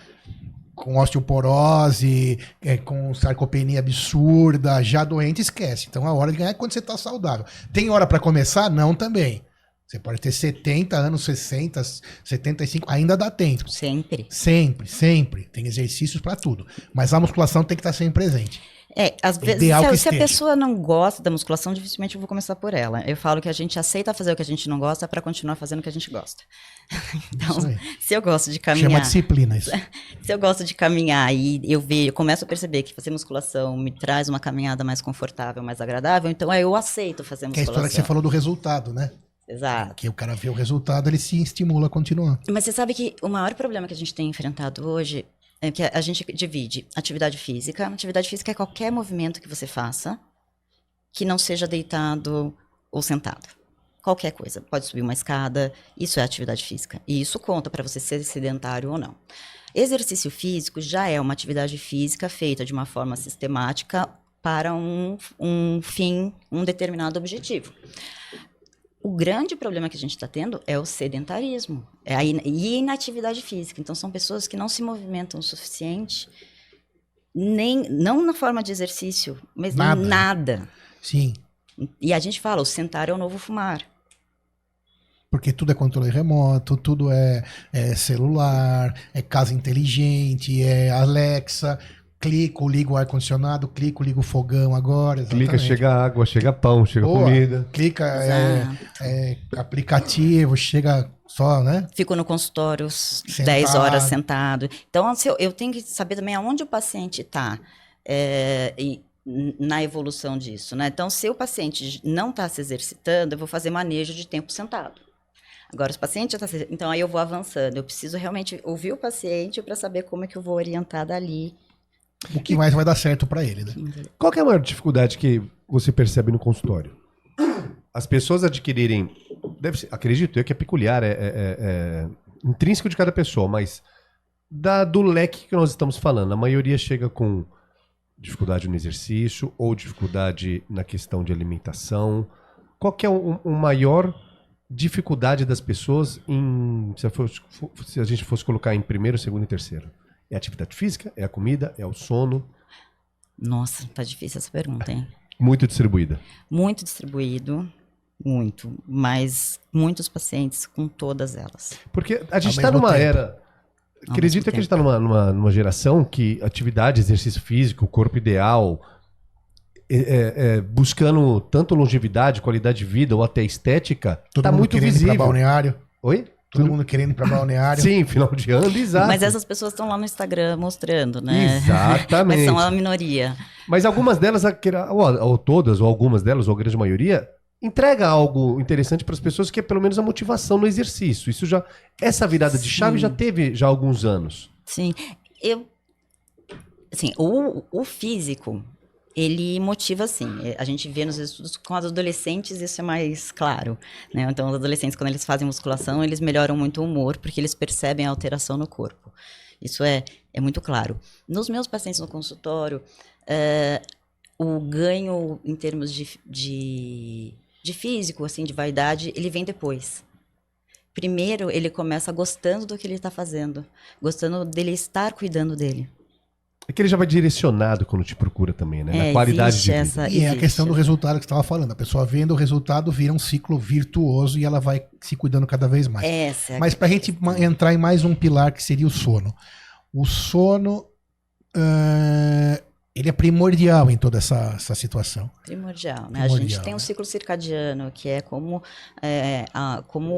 Speaker 2: com osteoporose, com sarcopenia absurda, já doente, esquece. Então a hora de ganhar é quando você está saudável. Tem hora para começar? Não também. Você pode ter 70 anos, 60, 75, ainda dá tempo.
Speaker 3: Sempre.
Speaker 2: Sempre, sempre. Tem exercícios para tudo. Mas a musculação tem que estar sempre presente.
Speaker 3: Às vezes, se a pessoa não gosta da musculação, dificilmente eu vou começar por ela. Eu falo que a gente aceita fazer o que a gente não gosta para continuar fazendo o que a gente gosta. Então, se eu gosto de caminhar...
Speaker 2: Chama disciplina isso.
Speaker 3: Se eu gosto de caminhar e eu começo a perceber que fazer musculação me traz uma caminhada mais confortável, mais agradável, então eu aceito fazer musculação.
Speaker 2: Que é a história que você falou do resultado, né?
Speaker 3: Exato.
Speaker 2: Que o cara vê o resultado, ele se estimula a continuar.
Speaker 3: Mas você sabe que o maior problema que a gente tem enfrentado hoje é que a gente divide atividade física. Atividade física é qualquer movimento que você faça que não seja deitado ou sentado. Qualquer coisa. Pode subir uma escada, isso é atividade física. E isso conta para você ser sedentário ou não. Exercício físico já é uma atividade física feita de uma forma sistemática para um fim, um determinado objetivo. O grande problema que a gente está tendo é o sedentarismo e a inatividade física. Então, são pessoas que não se movimentam o suficiente, não na forma de exercício, mas nada.
Speaker 2: Sim.
Speaker 3: E a gente fala, o sentar é o novo fumar.
Speaker 2: Porque tudo é controle remoto, tudo é celular, é casa inteligente, é Alexa... Clico, ligo o ar-condicionado, ligo o fogão agora. Exatamente.
Speaker 1: Clica, chega água, chega pão, chega comida.
Speaker 2: Clica, aplicativo, chega só, né?
Speaker 3: Fico no consultório 10 horas sentado. Então, eu tenho que saber também aonde o paciente está na evolução disso, né? Então, se o paciente não está se exercitando, eu vou fazer manejo de tempo sentado. Agora, os pacientes já estão... Então, aí eu vou avançando. Eu preciso realmente ouvir o paciente para saber como é que eu vou orientar dali.
Speaker 2: O que mais vai dar certo para ele, né?
Speaker 1: Qual que é a maior dificuldade que você percebe no consultório? As pessoas adquirirem... acredito eu que é peculiar, é intrínseco de cada pessoa, mas do leque que nós estamos falando, a maioria chega com dificuldade no exercício ou dificuldade na questão de alimentação. Qual que é a maior dificuldade das pessoas se a gente fosse colocar em primeiro, segundo e terceiro? É a atividade física? É a comida? É o sono?
Speaker 3: Nossa, tá difícil essa pergunta, hein?
Speaker 1: Muito distribuída.
Speaker 3: Muito distribuído, muito. Mas muitos pacientes com todas elas.
Speaker 1: Porque a gente está numa era... Acredita que a gente está numa geração que atividade, exercício físico, corpo ideal, buscando tanto longevidade, qualidade de vida ou até estética, está muito visível.
Speaker 2: Ir pra balneário.
Speaker 1: Oi?
Speaker 2: Todo mundo querendo ir para balneário.
Speaker 1: Sim, final de ano, exato.
Speaker 3: Mas essas pessoas estão lá no Instagram mostrando, né?
Speaker 1: Exatamente.
Speaker 3: Mas são a minoria.
Speaker 1: Mas algumas delas, ou todas, ou algumas delas, ou a grande maioria, entrega algo interessante para as pessoas, que é pelo menos a motivação no exercício. Essa virada de chave já teve há alguns anos.
Speaker 3: Sim. O físico... ele motiva, assim, a gente vê nos estudos com os adolescentes, isso é mais claro, né? Então, os adolescentes, quando eles fazem musculação, eles melhoram muito o humor, porque eles percebem a alteração no corpo. Isso é muito claro. Nos meus pacientes no consultório, o ganho em termos de físico, assim, de vaidade, ele vem depois. Primeiro, ele começa gostando do que ele está fazendo, gostando dele estar cuidando dele.
Speaker 1: É que ele já vai direcionado quando te procura também, né? Na qualidade de vida.
Speaker 2: E é a questão do resultado que você estava falando. A pessoa vendo o resultado vira um ciclo virtuoso e ela vai se cuidando cada vez mais. Mas para a gente entrar em mais um pilar que seria o sono. O sono ele é primordial em toda essa situação.
Speaker 3: Primordial, né? A
Speaker 2: Primordial,
Speaker 3: gente tem um
Speaker 2: né?
Speaker 3: ciclo circadiano, que é como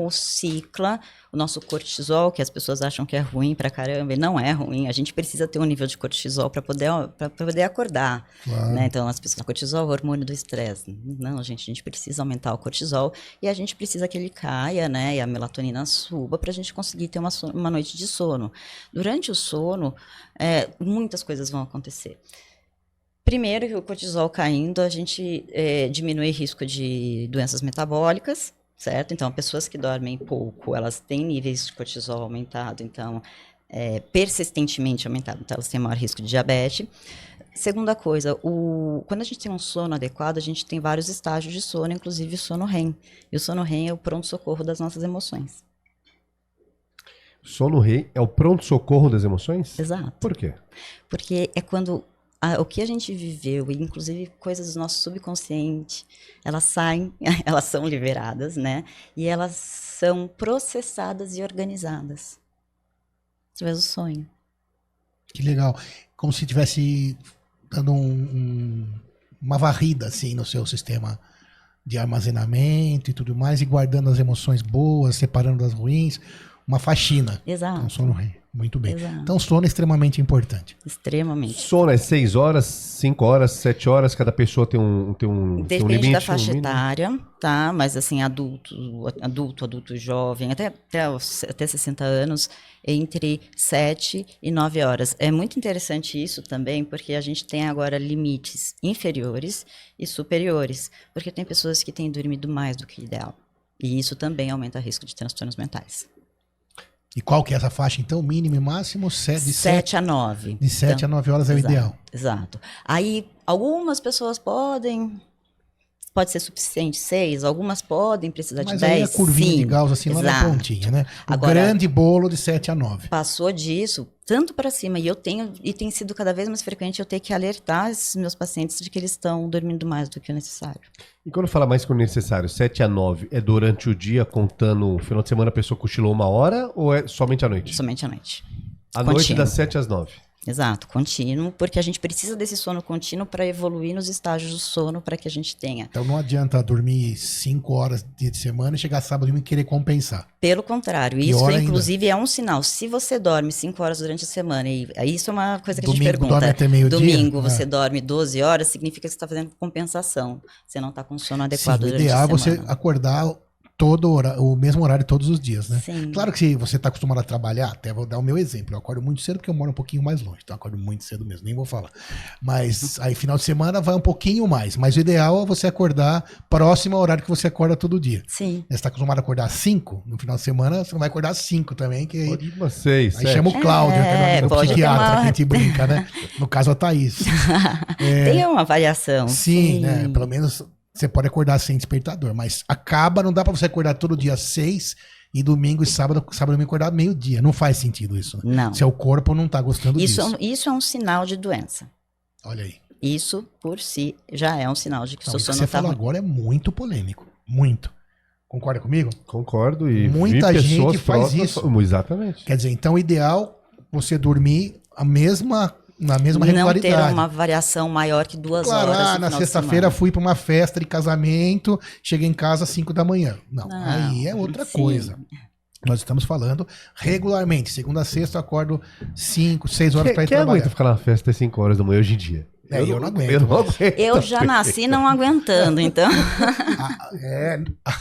Speaker 3: cicla o nosso cortisol, que as pessoas acham que é ruim pra caramba, e não é ruim. A gente precisa ter um nível de cortisol para poder acordar,
Speaker 2: Claro.
Speaker 3: né? Então, as pessoas, cortisol é o hormônio do estresse. Não, gente, a gente precisa aumentar o cortisol e a gente precisa que ele caia, né? E a melatonina suba para a gente conseguir ter uma noite de sono. Durante o sono, muitas coisas vão acontecer. Primeiro, que o cortisol caindo, a gente diminui o risco de doenças metabólicas, certo? Então, pessoas que dormem pouco, elas têm níveis de cortisol aumentado, então, persistentemente aumentado, então elas têm maior risco de diabetes. Segunda coisa, quando a gente tem um sono adequado, a gente tem vários estágios de sono, inclusive o sono REM. E o sono REM é o pronto-socorro das nossas emoções.
Speaker 1: Sono REM é o pronto-socorro das emoções?
Speaker 3: Exato.
Speaker 1: Por quê?
Speaker 3: Porque é quando o que a gente viveu, e inclusive coisas do nosso subconsciente, elas saem, elas são liberadas, né? E elas são processadas e organizadas através do sonho.
Speaker 2: Que legal. Como se estivesse dando uma varrida, assim, no seu sistema de armazenamento e tudo mais, e guardando as emoções boas, separando das ruins. Uma faxina.
Speaker 3: Exato.
Speaker 2: Então, sono REM. Muito bem.
Speaker 3: Exato.
Speaker 2: Então, sono é extremamente importante.
Speaker 3: Extremamente.
Speaker 1: Sono é 6 horas, 5 horas, 7 horas, cada pessoa tem um
Speaker 3: Depende
Speaker 1: limite.
Speaker 3: da faixa
Speaker 1: mínimo?
Speaker 3: etária, tá? Mas assim, adulto jovem, até 60 anos, entre 7 e 9 horas. É muito interessante isso também, porque a gente tem agora limites inferiores e superiores, porque tem pessoas que têm dormido mais do que o ideal. E isso também aumenta o risco de transtornos mentais.
Speaker 2: E qual que é essa faixa, então? Mínimo e máximo? De
Speaker 3: 7 a 9.
Speaker 2: De 7 a 9 horas é o ideal.
Speaker 3: Exato. Aí, algumas pessoas pode ser suficiente 6, algumas podem precisar
Speaker 2: Mas
Speaker 3: de
Speaker 2: aí
Speaker 3: 10,
Speaker 2: a curvinha
Speaker 3: sim.
Speaker 2: de Gauss, assim, lá na
Speaker 3: Exato.
Speaker 2: pontinha, né? O
Speaker 3: Agora,
Speaker 2: grande bolo de 7 a 9.
Speaker 3: passou disso, tanto para cima, e tem sido cada vez mais frequente eu ter que alertar esses meus pacientes de que eles estão dormindo mais do que o necessário.
Speaker 1: E quando fala mais que o necessário, 7 a 9, é durante o dia, contando o final de semana a pessoa cochilou 1 hora ou é somente à noite?
Speaker 3: Somente à noite.
Speaker 1: À noite
Speaker 3: Contínuo.
Speaker 1: das 7 às 9.
Speaker 3: Exato, contínuo, porque a gente precisa desse sono contínuo para evoluir nos estágios do sono para que a gente tenha.
Speaker 2: Então não adianta dormir 5 horas dia de semana e chegar sábado e querer compensar.
Speaker 3: Pelo contrário,
Speaker 2: Pior
Speaker 3: isso
Speaker 2: ainda.
Speaker 3: inclusive é um sinal. Se você dorme 5 horas durante a semana, e isso é uma coisa que a
Speaker 2: Domingo
Speaker 3: gente pergunta.
Speaker 2: dorme até meio-dia?
Speaker 3: Domingo
Speaker 2: É.
Speaker 3: você dorme 12 horas, significa que você está fazendo compensação. Você não está com sono adequado
Speaker 2: Sim, o
Speaker 3: durante
Speaker 2: ideal
Speaker 3: a
Speaker 2: é você
Speaker 3: semana.
Speaker 2: acordar o mesmo horário todos os dias, né?
Speaker 3: Sim.
Speaker 2: Claro que se você está acostumado a trabalhar, até vou dar o meu exemplo. Eu acordo muito cedo porque eu moro um pouquinho mais longe. Então eu acordo muito cedo mesmo, nem vou falar. Mas aí final de semana vai um pouquinho mais. Mas o ideal é você acordar próximo ao horário que você acorda todo dia.
Speaker 3: Sim.
Speaker 2: Você está acostumado a acordar às 5, no final de semana você não vai acordar às 5 também, que aí,
Speaker 1: Pode ir umas 6,
Speaker 2: aí
Speaker 1: 7.
Speaker 2: chama o Cláudio, que é o
Speaker 3: pode ter
Speaker 2: psiquiatra,
Speaker 3: uma-
Speaker 2: que a gente brinca, né? No caso, a Thaís.
Speaker 3: Tem uma variação.
Speaker 2: Sim, né? Pelo menos você pode acordar sem despertador, mas não dá pra você acordar todo dia às 6 e domingo e sábado e domingo acordar meio-dia. Não faz sentido isso. Né?
Speaker 3: Não.
Speaker 2: Seu corpo não tá gostando disso.
Speaker 3: Isso é um sinal de doença.
Speaker 2: Olha aí.
Speaker 3: Isso, por si, já é um sinal de que o
Speaker 2: Não,
Speaker 3: seu
Speaker 2: isso que
Speaker 3: sono
Speaker 2: você
Speaker 3: está
Speaker 2: falou
Speaker 3: ruim.
Speaker 2: agora é muito polêmico. Muito. Concorda comigo?
Speaker 1: Concordo. E
Speaker 2: Muita
Speaker 1: vi
Speaker 2: gente
Speaker 1: pessoas
Speaker 2: faz
Speaker 1: próximas-
Speaker 2: isso.
Speaker 1: Exatamente.
Speaker 2: Quer dizer, então o ideal é você dormir na mesma
Speaker 3: Não
Speaker 2: regularidade.
Speaker 3: ter uma variação maior que 2
Speaker 2: Claro,
Speaker 3: horas no
Speaker 2: na
Speaker 3: final de
Speaker 2: sexta-feira
Speaker 3: semana.
Speaker 2: fui pra uma festa de casamento, cheguei em casa às 5 da manhã. Não,
Speaker 3: Não,
Speaker 2: aí é outra
Speaker 3: sim.
Speaker 2: coisa. Nós estamos falando regularmente. Segunda a sexta eu acordo 5, 6 horas para ir
Speaker 1: Quem
Speaker 2: trabalhar.
Speaker 1: aguenta ficar na festa até 5 horas da manhã hoje em dia?
Speaker 2: Eu não aguento.
Speaker 1: Eu não aguento.
Speaker 3: Eu já nasci não aguentando, então.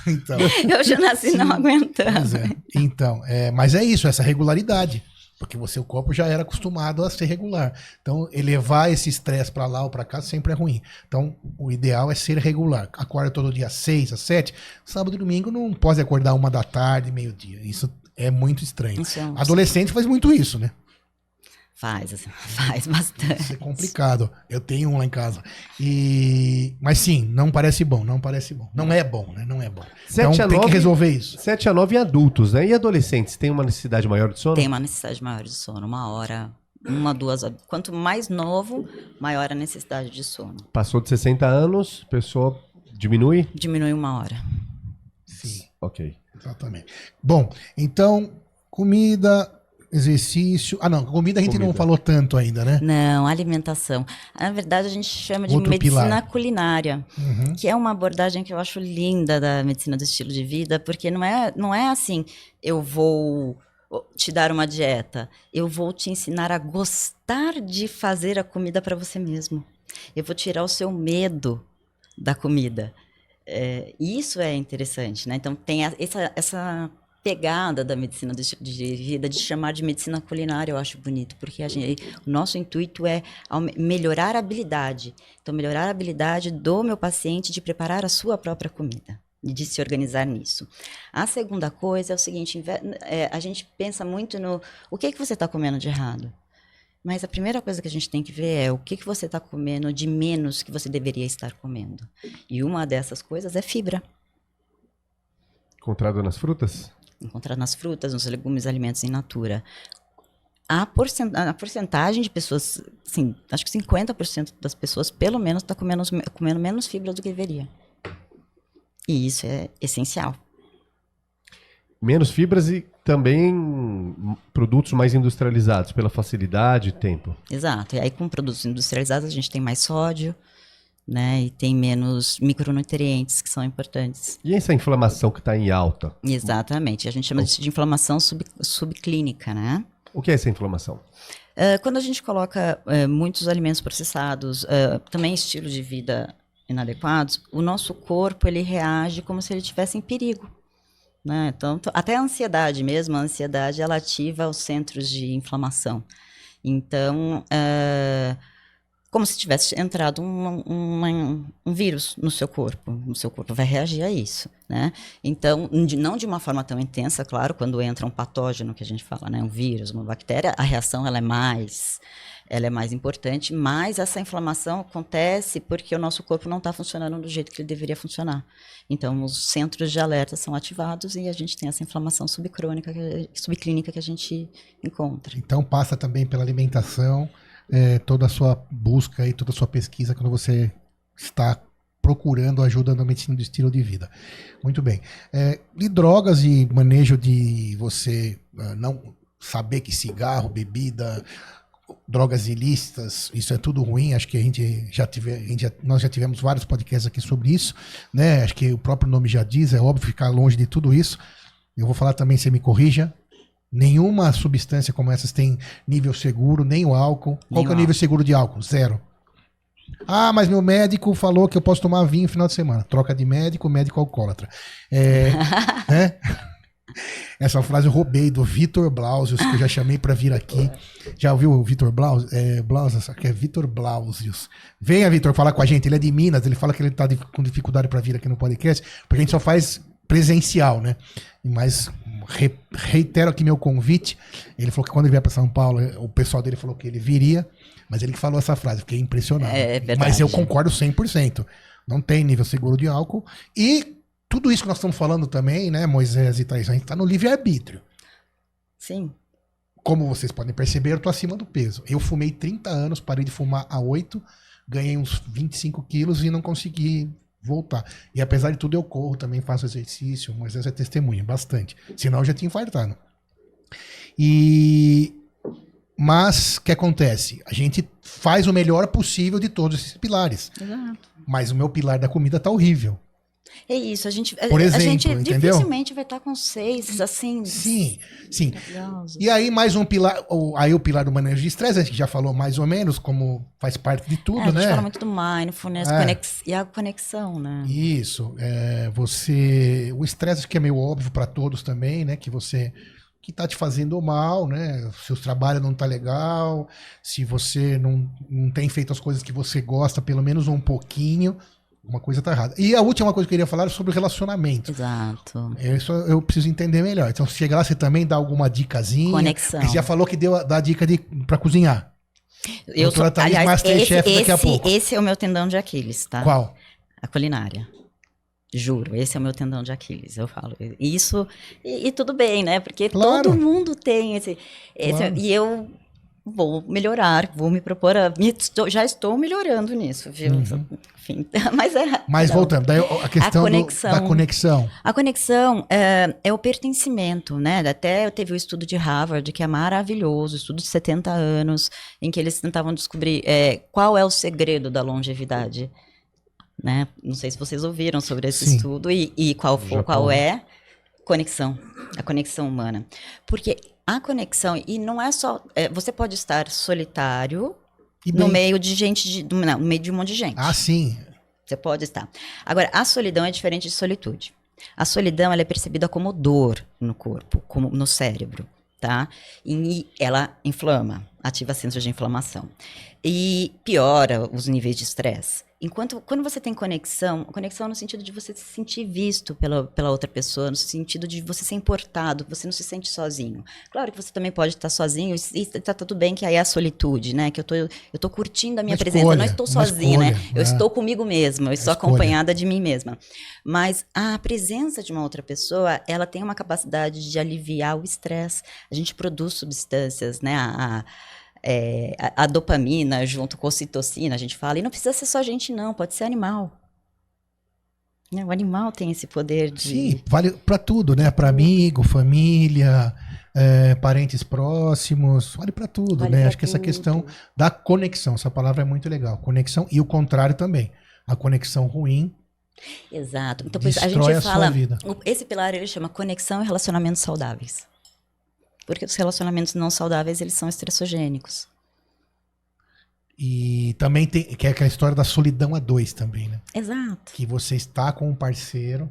Speaker 2: Então.
Speaker 3: Eu já nasci não
Speaker 2: Pois
Speaker 3: aguentando.
Speaker 2: é. Então, mas é isso, essa regularidade. Porque o corpo já era acostumado a ser regular. Então, elevar esse estresse para lá ou para cá sempre é ruim. Então, o ideal é ser regular. Acorda todo dia às 6, às 7. Sábado e domingo não pode acordar 1 da tarde, meio-dia. Isso é muito estranho.
Speaker 3: Isso é um-
Speaker 2: Adolescente faz muito isso, né?
Speaker 3: Faz bastante.
Speaker 2: Isso é complicado. Eu tenho um lá em casa. Mas sim, não parece bom, não parece bom. Não é bom, né? Não é bom.
Speaker 1: 7
Speaker 2: Então
Speaker 1: a
Speaker 2: tem
Speaker 1: 9,
Speaker 2: que resolver isso.
Speaker 1: 7 a 9 em adultos, né? E adolescentes, tem uma necessidade maior de sono?
Speaker 3: Tem uma necessidade maior de sono, 1 hora, 1, 2 horas. Quanto mais novo, maior a necessidade de sono.
Speaker 1: Passou de 60 anos, pessoa diminui?
Speaker 3: Diminui 1 hora.
Speaker 2: Sim,
Speaker 1: Ok.
Speaker 2: exatamente. Bom, então, comida, exercício. Ah, não, comida a gente não falou tanto ainda, né?
Speaker 3: Não, alimentação. Na verdade, a gente chama de
Speaker 2: Outro
Speaker 3: medicina
Speaker 2: pilar.
Speaker 3: culinária, que é uma abordagem que eu acho linda da medicina do estilo de vida, porque não é assim, eu vou te dar uma dieta, eu vou te ensinar a gostar de fazer a comida para você mesmo. Eu vou tirar o seu medo da comida. Isso é interessante, né? Então, tem essa pegada da medicina do estilo de vida de chamar de medicina culinária, eu acho bonito, porque o nosso intuito é melhorar a habilidade. Então, melhorar a habilidade do meu paciente de preparar a sua própria comida e de se organizar nisso. A segunda coisa é o seguinte, a gente pensa muito no o que você está comendo de errado. Mas a primeira coisa que a gente tem que ver é o que você está comendo de menos que você deveria estar comendo. E uma dessas coisas é fibra.
Speaker 1: Encontrado nas frutas?
Speaker 3: Encontrado nas frutas, nos legumes, alimentos in natura. A porcentagem de pessoas, assim, acho que 50% das pessoas, pelo menos, está comendo menos fibra do que deveria. E isso é essencial.
Speaker 1: Menos fibras e também produtos mais industrializados, pela facilidade e tempo.
Speaker 3: Exato. E aí, com produtos industrializados, a gente tem mais sódio, né? E tem menos micronutrientes que são importantes.
Speaker 1: E essa inflamação que está em alta?
Speaker 3: Exatamente. A gente chama de inflamação subclínica, né?
Speaker 1: O que é essa inflamação?
Speaker 3: Quando a gente coloca muitos alimentos processados, também estilo de vida inadequados, o nosso corpo ele reage como se ele estivesse em perigo. Né? Então, até a ansiedade mesmo, a ansiedade ela ativa os centros de inflamação. Então, como se tivesse entrado um vírus no seu corpo vai reagir a isso, né? Então, não de uma forma tão intensa, claro, quando entra um patógeno, que a gente fala, né? Um vírus, uma bactéria, a reação ela é mais importante, mas essa inflamação acontece porque o nosso corpo não está funcionando do jeito que ele deveria funcionar. Então, os centros de alerta são ativados e a gente tem essa inflamação subclínica que a gente encontra.
Speaker 2: Então, passa também pela alimentação, toda a sua busca e toda a sua pesquisa quando você está procurando ajuda na medicina do estilo de vida. Muito bem. E drogas e manejo de você não saber que cigarro, bebida, drogas ilícitas, isso é tudo ruim. Acho que nós já tivemos vários podcasts aqui sobre isso, né? Acho que o próprio nome já diz, é óbvio ficar longe de tudo isso. Eu vou falar também, você me corrija, nenhuma substância como essas tem nível seguro, nem o álcool. Qual que é o nível seguro de álcool? 0. Ah, mas meu médico falou que eu posso tomar vinho no final de semana. Troca de médico alcoólatra. Né? Essa frase eu roubei do Vitor Blausius, que eu já chamei pra vir aqui. Já ouviu o Vitor Blausius? Aqui é Vitor Blausius. Venha, Vitor, falar com a gente. Ele é de Minas, ele fala que ele tá com dificuldade pra vir aqui no podcast, porque a gente só faz presencial, né? Mas reitero aqui meu convite. Ele falou que quando ele vier para São Paulo, o pessoal dele falou que ele viria, mas ele que falou essa frase, fiquei impressionado.
Speaker 3: É verdade.
Speaker 2: Mas eu concordo 100%. Não tem nível seguro de álcool. E tudo isso que nós estamos falando também, né, Moisés e Thaís, a gente está no livre-arbítrio.
Speaker 3: Sim.
Speaker 2: Como vocês podem perceber, eu tô acima do peso. Eu fumei 30 anos, parei de fumar há 8, ganhei uns 25 quilos e não consegui voltar. E apesar de tudo, eu corro, também faço exercício, mas essa é testemunha, bastante. Senão eu já tinha infartado. Mas o que acontece? A gente faz o melhor possível de todos esses pilares.
Speaker 3: Exato.
Speaker 2: Mas o meu pilar da comida tá horrível.
Speaker 3: É isso,
Speaker 2: Por exemplo,
Speaker 3: a gente
Speaker 2: entendeu?
Speaker 3: dificilmente vai estar com 6, assim.
Speaker 2: Sim. E aí mais um pilar, aí o pilar do manejo de estresse, a gente já falou mais ou menos, como faz parte de tudo,
Speaker 3: a gente
Speaker 2: né?
Speaker 3: fala muito do mindfulness e a conexão, né?
Speaker 2: Isso, o estresse acho que é meio óbvio para todos também, né? Que tá te fazendo mal, né? Se o trabalho não tá legal, se você não tem feito as coisas que você gosta, pelo menos um pouquinho, uma coisa tá errada. E a última coisa que eu queria falar é sobre relacionamento.
Speaker 3: Exato.
Speaker 2: Isso eu preciso entender melhor. Então, se chegar lá, você também dá alguma dicasinha. Conexão. Você já falou que dá dica para cozinhar.
Speaker 3: Aliás,
Speaker 2: Masterchef daqui a pouco.
Speaker 3: Esse é o meu tendão de Aquiles, tá?
Speaker 2: Qual?
Speaker 3: A culinária. Juro, esse é o meu tendão de Aquiles, eu falo. Isso, e tudo bem, né? Porque todo mundo tem esse claro. E eu vou melhorar, vou me propor já estou melhorando nisso, viu? Enfim,
Speaker 2: Mas
Speaker 3: não.
Speaker 2: voltando, daí a questão da conexão.
Speaker 3: A conexão é o pertencimento, né? Até eu teve o estudo de Harvard, que é maravilhoso, estudo de 70 anos, em que eles tentavam descobrir qual é o segredo da longevidade, né? Não sei se vocês ouviram sobre esse
Speaker 2: Sim.
Speaker 3: estudo e qual é conexão, a conexão humana. Porque a conexão, e não é só... você pode estar solitário no meio de gente... no meio de um monte de gente.
Speaker 2: Ah, sim.
Speaker 3: Você pode estar. Agora, a solidão é diferente de solitude. A solidão, ela é percebida como dor no corpo, como no cérebro, tá? E ela inflama, ativa centros de inflamação. E piora os níveis de estresse. Enquanto, quando você tem conexão no sentido de você se sentir visto pela outra pessoa, no sentido de você ser importado, você não se sente sozinho. Claro que você também pode estar sozinho e tá tudo bem, que aí é a solitude, né? Que eu tô curtindo a minha presença, eu não estou sozinha, né? Eu estou comigo mesma, eu estou acompanhada de mim mesma. Mas a presença de uma outra pessoa, ela tem uma capacidade de aliviar o estresse. A gente produz substâncias, né? A dopamina junto com a ocitocina, a gente fala, e não precisa ser só gente não, pode ser animal. O animal tem esse poder de...
Speaker 2: Sim, vale para tudo, né? Para amigo, família, parentes próximos, vale para tudo, né? Acho que essa questão da conexão, essa palavra é muito legal. Conexão e o contrário também. A conexão ruim.
Speaker 3: Exato. Então,
Speaker 2: destrói
Speaker 3: a gente
Speaker 2: sua
Speaker 3: fala,
Speaker 2: vida.
Speaker 3: Esse pilar ele chama conexão e relacionamentos saudáveis. Porque os relacionamentos não saudáveis, eles são estressogênicos.
Speaker 2: E também tem, que é aquela história da solidão a dois também, né?
Speaker 3: Exato.
Speaker 2: Que você está com um parceiro,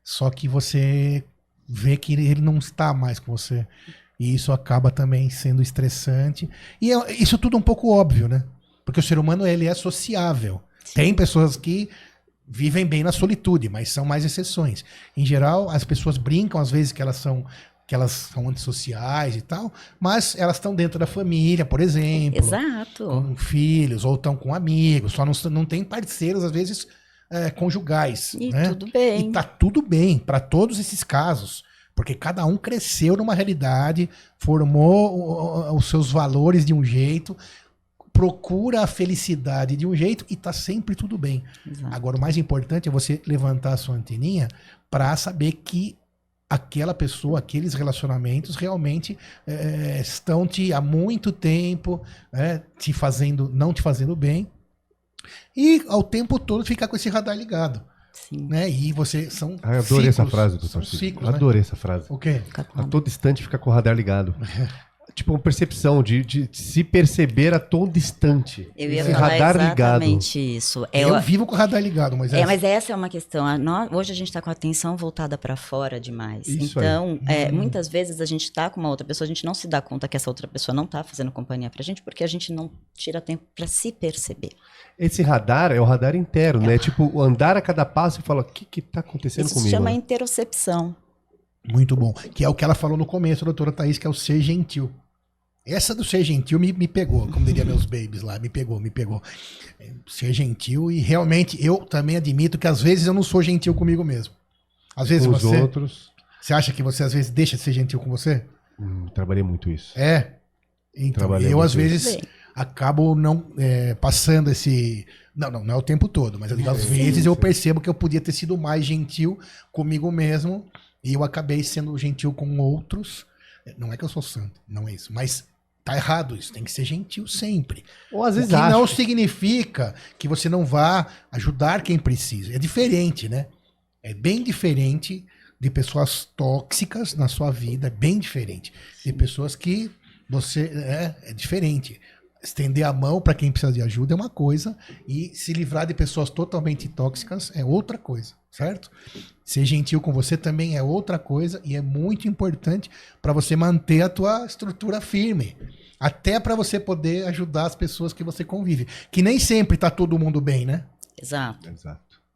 Speaker 2: só que você vê que ele não está mais com você. E isso acaba também sendo estressante. E isso tudo é um pouco óbvio, né? Porque o ser humano, ele é sociável. Sim. Tem pessoas que vivem bem na solitude, mas são mais exceções. Em geral, as pessoas brincam às vezes que elas são antissociais e tal, mas elas estão dentro da família, por exemplo.
Speaker 3: Exato.
Speaker 2: Com filhos, ou estão com amigos, só não tem parceiros, às vezes, conjugais.
Speaker 3: E
Speaker 2: né?
Speaker 3: tudo bem.
Speaker 2: E tá tudo bem para todos esses casos, porque cada um cresceu numa realidade, formou os seus valores de um jeito, procura a felicidade de um jeito e tá sempre tudo bem.
Speaker 3: Exato.
Speaker 2: Agora, o mais importante é você levantar a sua anteninha para saber que aquela pessoa, aqueles relacionamentos realmente estão há muito tempo não te fazendo bem. E ao tempo todo ficar com esse radar ligado.
Speaker 3: Sim.
Speaker 2: Né? E você
Speaker 1: eu adorei ciclos, essa frase, doutor.
Speaker 2: Ciclos,
Speaker 1: adorei essa frase.
Speaker 2: O quê?
Speaker 1: A todo instante fica com o radar ligado. Tipo, uma percepção de se perceber a todo instante.
Speaker 3: Eu ia
Speaker 1: esse
Speaker 3: falar
Speaker 1: radar
Speaker 3: exatamente
Speaker 1: ligado.
Speaker 3: isso.
Speaker 2: Eu vivo com o radar ligado, mas
Speaker 3: mas essa é uma questão. Hoje a gente está com a atenção voltada para fora demais.
Speaker 1: Isso
Speaker 3: então, muitas vezes a gente está com uma outra pessoa, a gente não se dá conta que essa outra pessoa não está fazendo companhia pra gente, porque a gente não tira tempo para se perceber.
Speaker 1: Esse radar é o radar interno, né? Tipo, andar a cada passo e falar, o que tá acontecendo
Speaker 3: Isso
Speaker 1: comigo?
Speaker 3: se chama interocepção.
Speaker 2: Muito bom. Que é o que ela falou no começo, a doutora Thaís, que é o ser gentil. Essa do ser gentil me pegou, como diria meus babies lá, me pegou. Ser gentil, e realmente eu também admito que às vezes eu não sou gentil comigo mesmo. Às vezes
Speaker 1: com os outros.
Speaker 2: Você acha que você às vezes deixa de ser gentil com você?
Speaker 1: Trabalhei muito isso.
Speaker 2: Então, eu às vezes acabo não passando esse... Não é o tempo todo, mas às vezes eu percebo que eu podia ter sido mais gentil comigo mesmo e eu acabei sendo gentil com outros. Não é que eu sou santo, não é isso, mas tá errado isso, tem que ser gentil sempre.
Speaker 1: Ou às vezes
Speaker 2: o que não significa que você não vá ajudar quem precisa. É diferente, né? É bem diferente de pessoas tóxicas na sua vida, é bem diferente. De pessoas que você... É diferente. Estender a mão para quem precisa de ajuda é uma coisa e se livrar de pessoas totalmente tóxicas é outra coisa, certo? Ser gentil com você também é outra coisa e é muito importante para você manter a tua estrutura firme. Até para você poder ajudar as pessoas que você convive. Que nem sempre tá todo mundo bem, né?
Speaker 3: Exato.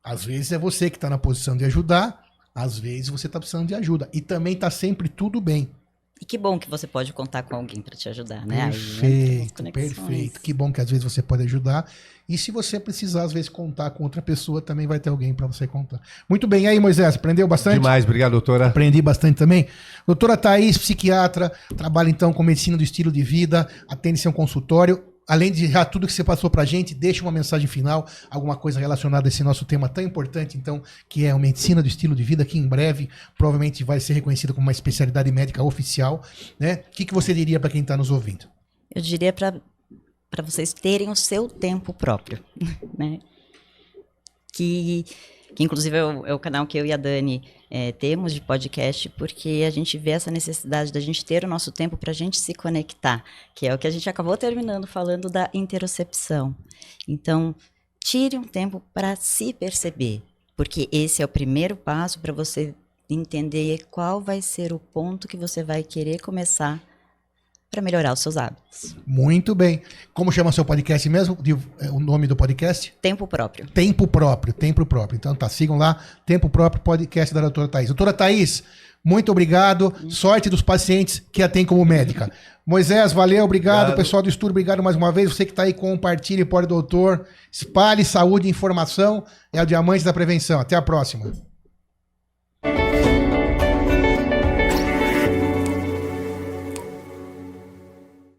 Speaker 2: Às vezes é você que tá na posição de ajudar, às vezes você tá precisando de ajuda. E também tá sempre tudo bem.
Speaker 3: E que bom que você pode contar com alguém para te ajudar, né?
Speaker 2: Perfeito, perfeito. Que bom que às vezes você pode ajudar. E se você precisar, às vezes, contar com outra pessoa, também vai ter alguém para você contar. Muito bem. E aí, Moisés, aprendeu bastante?
Speaker 1: Demais, obrigado, doutora.
Speaker 2: Aprendi bastante também. Doutora Thaís, psiquiatra, trabalha então com medicina do estilo de vida, atende seu consultório. Além de já tudo que você passou pra gente, deixa uma mensagem final, alguma coisa relacionada a esse nosso tema tão importante, então, que é a medicina do estilo de vida, que em breve provavelmente vai ser reconhecida como uma especialidade médica oficial, né? O que você diria para quem está nos ouvindo?
Speaker 3: Eu diria para vocês terem o seu tempo próprio, né? Que inclusive é o canal que eu e a Dani temos de podcast, porque a gente vê essa necessidade da gente ter o nosso tempo para a gente se conectar, que é o que a gente acabou terminando falando da interocepção. Então, tire um tempo para se perceber, porque esse é o primeiro passo para você entender qual vai ser o ponto que você vai querer começar para melhorar os seus hábitos.
Speaker 2: Muito bem. Como chama seu podcast mesmo? O nome do podcast?
Speaker 3: Tempo próprio.
Speaker 2: Tempo próprio, tempo próprio. Então tá, sigam lá, Tempo Próprio, podcast da doutora Thaís. Doutora Thaís, muito obrigado. Sorte dos pacientes que a tem como médica. Moisés, valeu, obrigado. Pessoal do estúdio, obrigado mais uma vez. Você que tá aí, compartilhe, Pode Doutor. Espalhe saúde e informação. É o Diamante da Prevenção. Até a próxima.